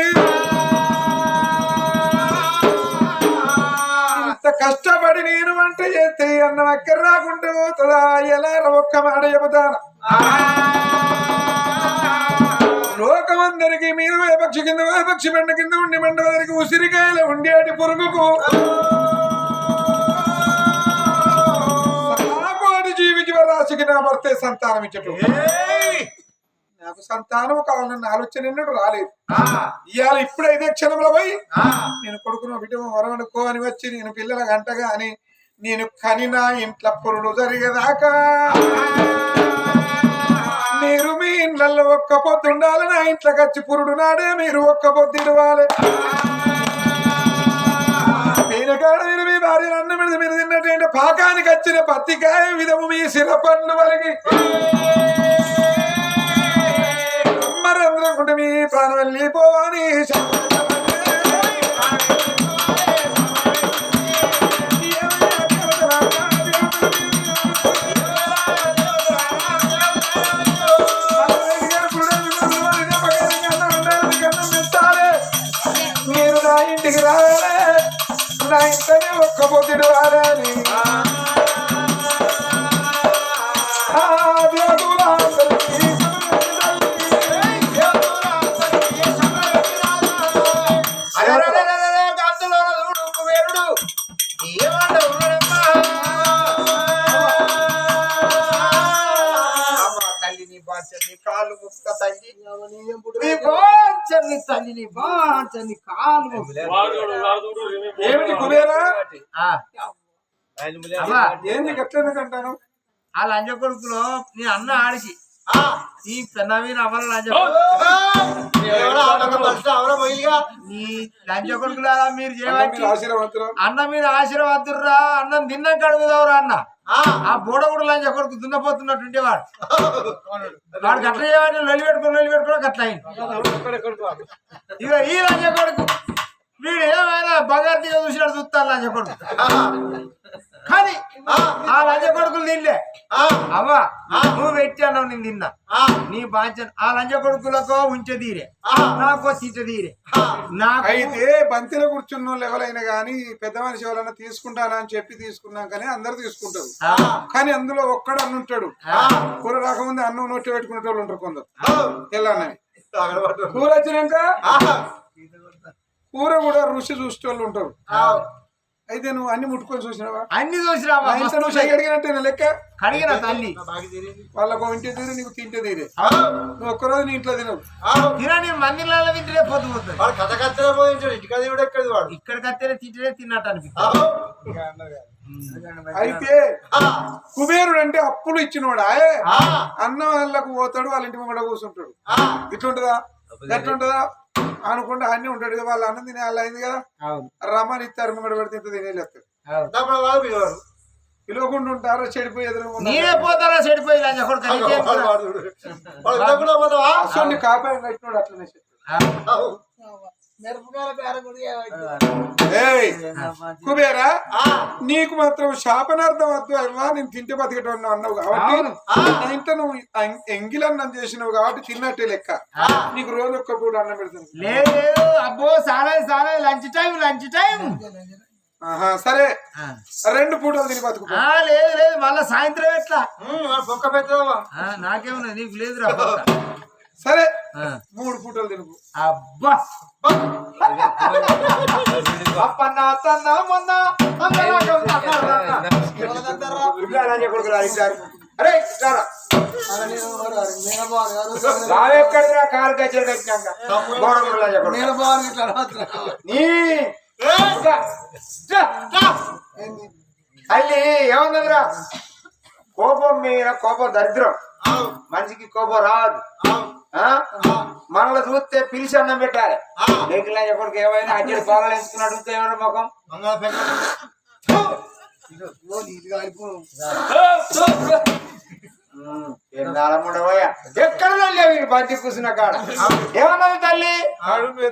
ఇంత కష్టపడి నేను వంట చేస్తే అన్నం అక్కర రాకుండా పోతుందా? ఎలా ఒక్క మాట చెబుతాను, లోకమందరికి మీరు పక్షి కింద పక్షి బండ కింద ఉండి మండవదరికి ఉసిరికాయలు ఉండేటి పురుగుకు కోటి జీవి జీవరాశికి నా భర్తే సంతానం ఇచ్చట. నాకు సంతానం కావాలన్న ఆలోచన ఎన్నడూ రాలేదు. ఇవాళ ఇప్పుడైతే క్షణంలో పోయి నేను కొడుకును బిడ్డ వరవనుకో అని వచ్చి నేను పిల్లల గంటగా అని నేను కనినా ఇంట్లో పురుడు జరిగేదాకా మీరు మీ ఇళ్లలో ఒక్క పొద్దు ఉండాలి, నా ఇంట్లోకి వచ్చి పురుడు నాడే మీరు ఒక్క పొద్దు ఇవ్వాలి. మీనకాడ మీరు మీ భార్యలు అన్న మీద మీరు తిన్నట్టు పాకానికి వచ్చిన పత్తికాయ విధము మీ శిర పండ్లు వలిగి అమ్మరందరూ మీ ప్రాణం వెళ్ళిపోవని మీరు నా ఇంటికి రాలే, నా ఇంటనే ఒక్క పొద్దుడు రాలని కాళ్ళు ముక్క తల్లి తల్లిని బాచని కాలు ఏమిటి కుబేరా ఏంది గట్లెందుకంటాను? ఆ లంజ కొడుకులో నీ అన్న ఆడికి ఈ నవీన్ అమర లంజ నీ లంజ కొడుకులారా మీరు చేయవచ్చు. అన్న మీద ఆశీర్వాదురా, అన్నం తిన్నాక అడుగుదావురా అన్న. ఆ బోడగుడు లంజ కొడుకు దున్నపోతున్నట్టుంటే వాడు గట్ల చేయమని లొలి పెట్టుకుని గట్ల అయింది. ఇక ఈ లంజ కొడుకు వీడు ఏమైనా భగవద్గీత చూసినట్టు చూస్తాను లంజ కొడుకు. కానీ ఆ లంజ కొడుకులు తినలే. అవ్వా నువ్వు పెట్టి అన్నావు నేను తిన్నా, నీ బాధ్యత. ఆ లంజ కొడుకులకో ఉంచె తీరే, నాకో తీట తీరే. అయితే బంతిలో కూర్చున్న వాళ్ళు ఎవరైనా గానీ పెద్ద మనిషి ఎవరైనా తీసుకుంటానా అని చెప్పి తీసుకున్నాం కానీ అందరు తీసుకుంటారు. కానీ అందులో ఒక్కడు అన్ను ఉంటాడు, కూర రాకముందు అన్నం నోట్లో పెట్టుకునే వాళ్ళు ఉంటారు కొందరు. తెల్లన్నవి కూర వచ్చినాక కూర కూడా రుచి చూసేటోళ్ళు ఉంటారు. అయితే నువ్వు అన్ని ముట్టుకొని చూసినావా? అన్ని చూసినావా? అడిగినట్టే లెక్క కడిగిన తల్లి వాళ్ళకు ఇంటి తీరు నీకు తింటే తీరే. నువ్వు ఒక్కరోజు నీ ఇంట్లో తినవు, తినని మందిరాల తింటే పొద్దు పోతుంది. కథ కత్తెర పోయించాడు, ఇంటికి దేవుడు ఎక్కడి వాడు ఇక్కడ కత్తెర తింటే తిన్నట్టు అనిపిస్తుంది. అయితే కుబేరుడు అంటే అప్పులు ఇచ్చినోడా? అన్నం వాళ్ళకు పోతాడు, వాళ్ళ ఇంటి ముంగడ కూర్చుంటాడు. ఇట్లుంటదా? ఎట్లుంటదా? అనుకుంటే అన్నీ ఉంటాడు కదా, వాళ్ళు అన్నం తినే వాళ్ళు అయింది కదా, రమ్మని ఇస్తారు ముంగడ పెడితే ఇంత తినేలేస్తారు. పిలవకుండా ఉంటారు చెడిపోయి ఎదురు నేనే పోతారా చెడిపోయి కాపాయం కట్టినాడు అట్లనే మిరపకాయల కారం కూడా ఏయ్ కుబేరా నీకు మాత్రం శాపనార్థం వద్దు అమ్మా, నేను తింటే బతికేటోడు అన్నావు కాబట్టి నా ఇంట్లో నువ్వు ఎంగిలన్నం చేసినావు కాబట్టి తిన్నట్టే లెక్క. నీకు రోజు ఒక్క పూట అన్నం పెడతాను. లేదు అబ్బో చాలా లంచ్ టైం సరే 2 పూటలు తిని బతుకు. లేదు మళ్ళా సాయంత్రం ఎట్లా బొక్క పెట్టావా నాకేమన్నా నీకు లేదురా సరే 3 పూటలు తినుకు. అబ్బా అప్పన్నా అత్తన్నా మొన్న అరే రావెక్కడిరా కాలు గజ్జలు కట్టినాక తల్లి ఏమన్నదిరా కోపం మీద కోపం దరిద్రం, మనిషికి కోపం రాదు. మనల్ని చూస్తే పిలిచి అన్నం పెట్టాలి. లేకుండా ఎక్కడికి ఏమైనా అడ్డీ పాలలు వేసుకుని అడిగితే ఏమైనా ముఖం ఎక్కడ లేవు బంతి కూర్చున్న కాడ. ఏమన్నది తల్లి?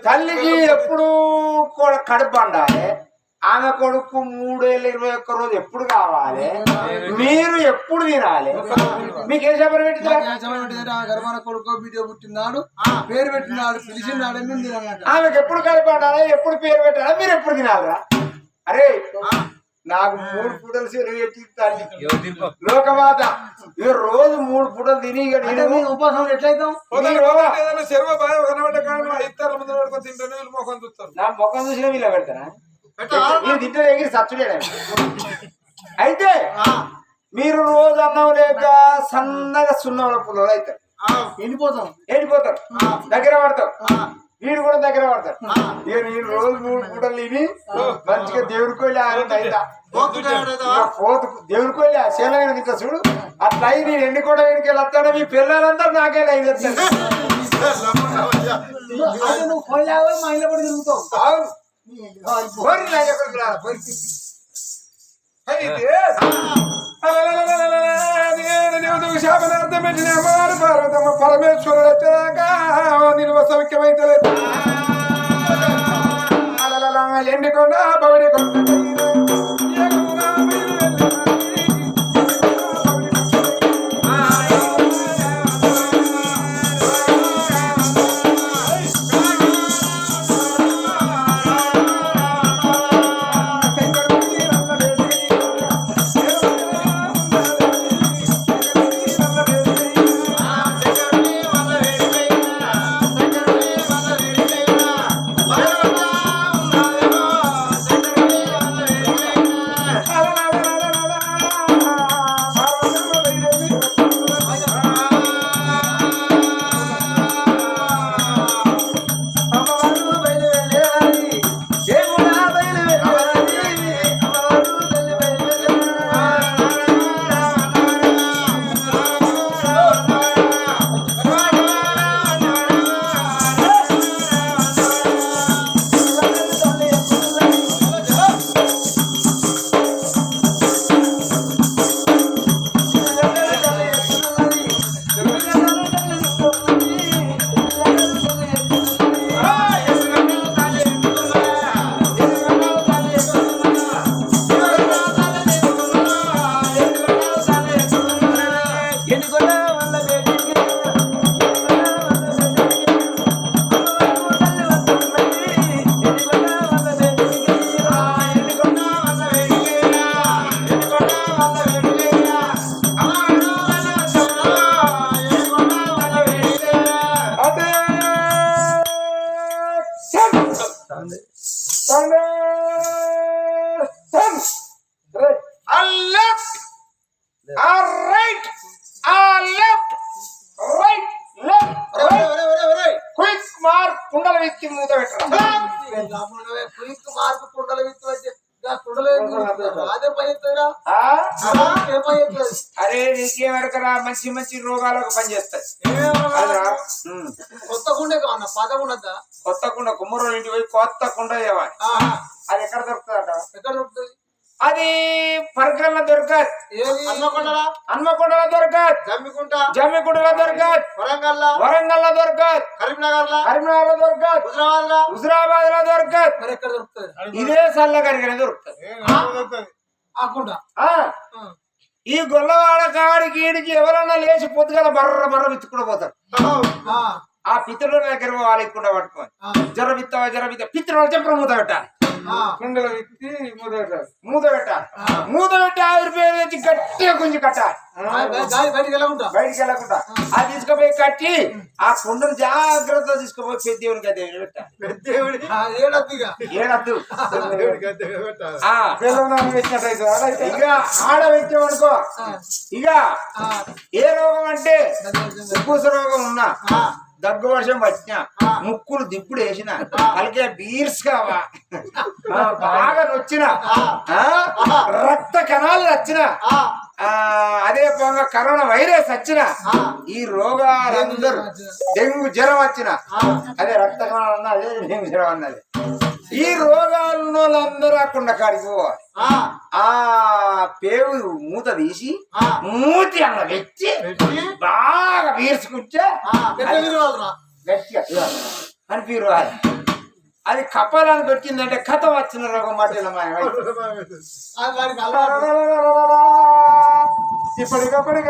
తల్లికి ఎప్పుడు కూడా కడుపు అండాలి. ఆమె కొడుకు 3,21 రోజు ఎప్పుడు కావాలి, మీరు ఎప్పుడు తినాలి? మీకు ఏ శబరి పెట్టిందా? గర్భాన కొడుకో వీడియో పుట్టినాడు, పేరు పెట్టినాడు, పిలిచినాడు, ఆమెకు ఎప్పుడు కడుపు అండాలి, ఎప్పుడు పేరు పెట్టాలి, మీరు ఎప్పుడు తినాలిరా? అరే నాకు 3 పూటలు సెలవు పెట్టి తల్లి లోకమాత ఇక రోజు 3 పూటలు తిని ఉపాసం ఎట్లయితాం? నా ముఖం చూసినా వీళ్ళ పెడతారా? తింటే ఎగిరి సచ్చులేడా? అయితే మీరు రోజు అన్నం లేక సన్నగా సున్నల పుల్లలు అవుతారు, ఎండిపోతారు, దగ్గర పడతారు. వీడు కూడా దగ్గర పడతారు. ఇక నేను రోజు 3 పూటలు తిని మంచిగా దేవుడికోలే దేవుడికోలే శీలమైన తింటా చూడు. అట్లా అయి నేను ఎండుకోవడం వీడికి వస్తాడు. మీ పిల్లలంతా నాకే లైన్ చేస్తాను. నువ్వు కొల్లావు మా ఇళ్ళ పడి తిరుగుతావు. శాపనార్థం పెట్టిన పార్వతమ్మ పరమేశ్వరు నిలువ సౌఖ్యమైతే ఎండికొండ బౌడి కొండ మార్పు కుండలు విత్తు వచ్చి కుండలు అదే పని చేస్తుందిరా ఆ? ఏ పని చేస్తుంది అరే నీకేమరకరా మంచి మంచి రోగాలకు పనిచేస్తాయి అదా కొత్త గుండె కావన్నా పాత గుండద్దా కొత్త కుండ కుమ్మరోళ్ళ ఇంటి పోయి కొత్త కుండ చేయాలి అది ఎక్కడ దొరుకుతుందట ఎక్కడ దొరుకుతుంది అది పరకల్లో దొరకదు ఏది హన్మకొండలా హన్మకొండలో దొరకదు జమ్మికుంట జమ్మికుంటలో దొరకదు వరంగల్లా వరంగల్లో దొరకదు కరీంనగర్లా కరీంనగర్లో దొరకదు హుజరాబాద్లా హుజరాబాద్ లో దొరకదు మరి ఎక్కడ దొరుకుతుంది ఇదే చల్లగరిగిన దొరుకుతుంది ఆకుండా ఆ, ఈ గొల్లవాడ కాడికి ఈడికి ఎవరన్నా లేచి పొద్దుగల బర్ర బర్ర విత్తుకుండా పోతారు ఆ పిత్రుల దగ్గర వాళ్ళకుండా పట్టుకొని జ్వర విత్త పిత్రులు చెప్పడం మూత పెట్టాలి కుండలో ఎత్తి మూత పెట్టాలి మూత పెట్టి ఆవిరిపోయి తెచ్చి గట్టిగా గుంజి కట్టాలి గాలి బయటికి వెళ్ళకుండా బయటికి వెళ్ళకుండా అది తీసుకుపోయి కట్టి ఆ కుండను జాగ్రత్తగా తీసుకుపోయి పెద్ద దేవునికి అది పెట్టాలి దేవుడి ఏడద్దిగా ఏడద్దు ఆ, బెల్లం పెట్టినట్టయితే ఇక ఆడ పెట్టామనుకో ఇక ఏ రోగం అంటే ఉప్పుస రోగం ఉన్నా దగ్గు వర్షం వచ్చినా ముక్కులు దిప్పుడు వేసిన అలాగే బీర్స్ కావా బాగా నొచ్చిన రక్త కణాలు వచ్చిన అదే పోగా కరోనా వైరస్ వచ్చిన ఈ రోగాలందరూ డెంగ్యూ జ్వరం వచ్చిన అదే రక్త కణాలు అన్నా అదే డెంగ్యూ జ్వరం అన్నది ఈ రోగాలను వాళ్ళందరూ అక్కడ కాడికి పోవాలి ఆ పేరు మూత తీసి మూతి అన్న వెచ్చి బాగా వీర్చుకుంటే గట్టిగా అని పీరు అది కపాలని పెట్టిందంటే కథ వచ్చిన రోగం మాటల ఇప్పటికప్పటి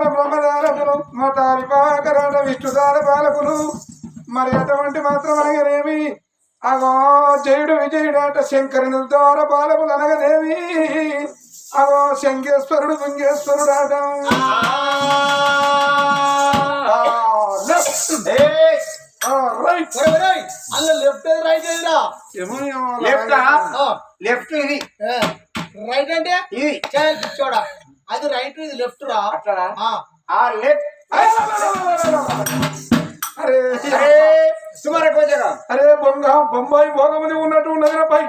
బ్రహ్మదారములు మా తారిపాకరాట విష్ణుదార బాలకులు మరి అటువంటి మాత్రం అనగనేమి అగో జయుడు విజయుడాట శంకరుని ద్వారా బాలకులు అనగనేమి అగో శంకేశ్వరుడు పుంగేశ్వరుడాట అల్ల లెఫ్ట్ రైట్ లెఫ్ట్ లెఫ్ట్ ఇది రైట్ అంటే ఇది చూడా అది రైట్ ఇది లెఫ్ట్ రా అట్లా ఆ లెఫ్ట్ అరే సుమారు కోచగా అరే బొంబాయి భోగమని ఉన్నట్టు ఉన్నది పై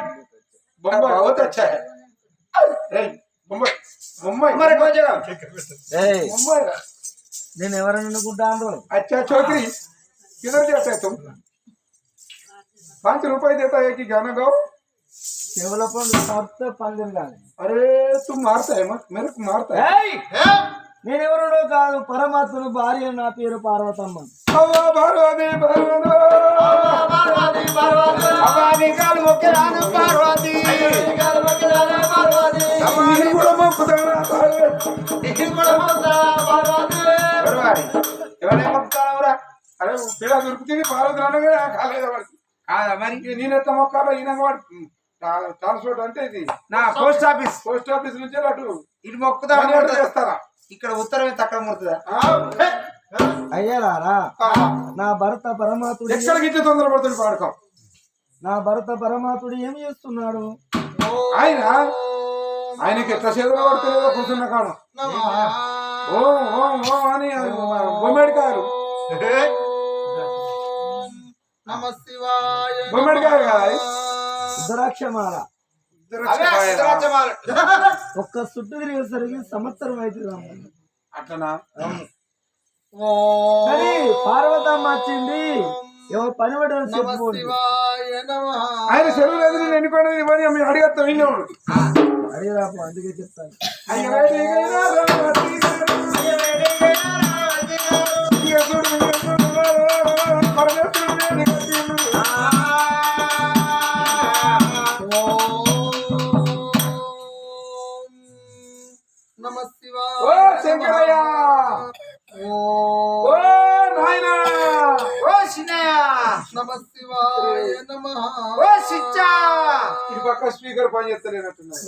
బొంబాయి बहुत अच्छा है బొంబాయి బొంబాయి हमारे को जगह బొంబాయి నేను ఎవరన్నా అనుకుంటాను अच्छा छोकरी किधर जाते तुम 5 रुपए देता है कि गाना गाओ కేవలం పందెం కానీ अरे तुम मारता है मत मेरे को मारता है నేనెవరో కాదు పరమాత్మను భార్య నా పేరు పార్వతమ్మ अल्लाह पार्वती हमारी काल मुके रान पार्वती हमारी కూడా మొక్కుతారా బరువారి ఎవరైనా మొక్కుతారా అరే పిల్ల దొరుకుతుంది పార్వతి అనగా కాలేదు వాడికి కాదా మరి నేనెత్త మొక్కాలో ఈయన వాడు ట్రాన్స్పోర్ట్ అంటే ఇది నా పోస్ట్ ఆఫీస్ పోస్ట్ ఆఫీస్ నుంచి అటు ఇటు మొక్కుతా మనీ ఆర్డర్ చేస్తారా ఇక్కడ ఉత్తరం తక్కువ ముడుతుందా అయ్యారా నా భర్త పరమాత్ముడు ఎక్కడికి ఇచ్చే తొందరపడుతుంది పాడుకో నా భర్త పరమాత్ముడు ఏం చేస్తున్నాడు ఆయనకి ఎట్లా చేతులు పడుతుందో కూర్చున్న కాను ఓ ఓ ఓ అని బొమ్మడికాయలు నమ శివాయ బొమ్మడికాయలు కదా రుద్రాక్షమాల ఒక్క సుట్టు తిరిగేసరికి సంవత్సరం అవుతుంది అట్లనా కానీ పార్వతమ్మ వచ్చింది ఎవరు పని పడని నమ చెప్పుకోండి శివాయ నమః ఆయన చెరువులు ఎదురు నేను ఎన్నుకోవడం ఇవన్నీ మేము అడిగేస్తాం విన్నాడు అడిగిరాపు అందుకే చెప్తాను నమ ఓ శివాయ శంకరయ్య ఓ నాయనా ఓ చిన్నయ్య నమ శివాయ నమః ఓ సిచ్చా ఇది పక్క స్పీకర్ పని చేస్తలేనట్టున్నాయి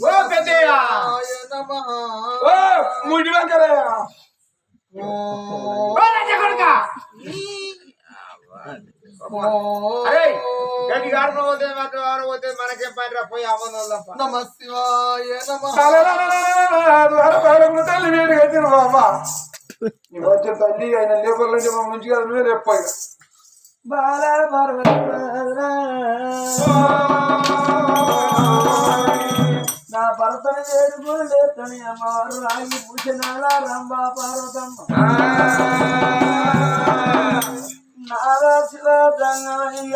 ఓ పెద్దయ్య నమః ఓ ముడి వంకరయ్య ఓ రాజా కొడుక అరే గడి గారు పోతే మాత్రం పోతే మనకేం పని రా పోయి అవ్వనోళ్ళం నమ శివాయ నమః తల్లి వేడి కట్టిన బాబా వచ్చే తల్లి ఆయన లేబర్లు మంచిగా నువ్వే లేకపోయి బాల పార్వతి నా భర్తని వేడుకొని లేతని అమ్మవారు రాగి పూసినాల రంభా పార్వతమ్మ నారా శివ జంగమయ్య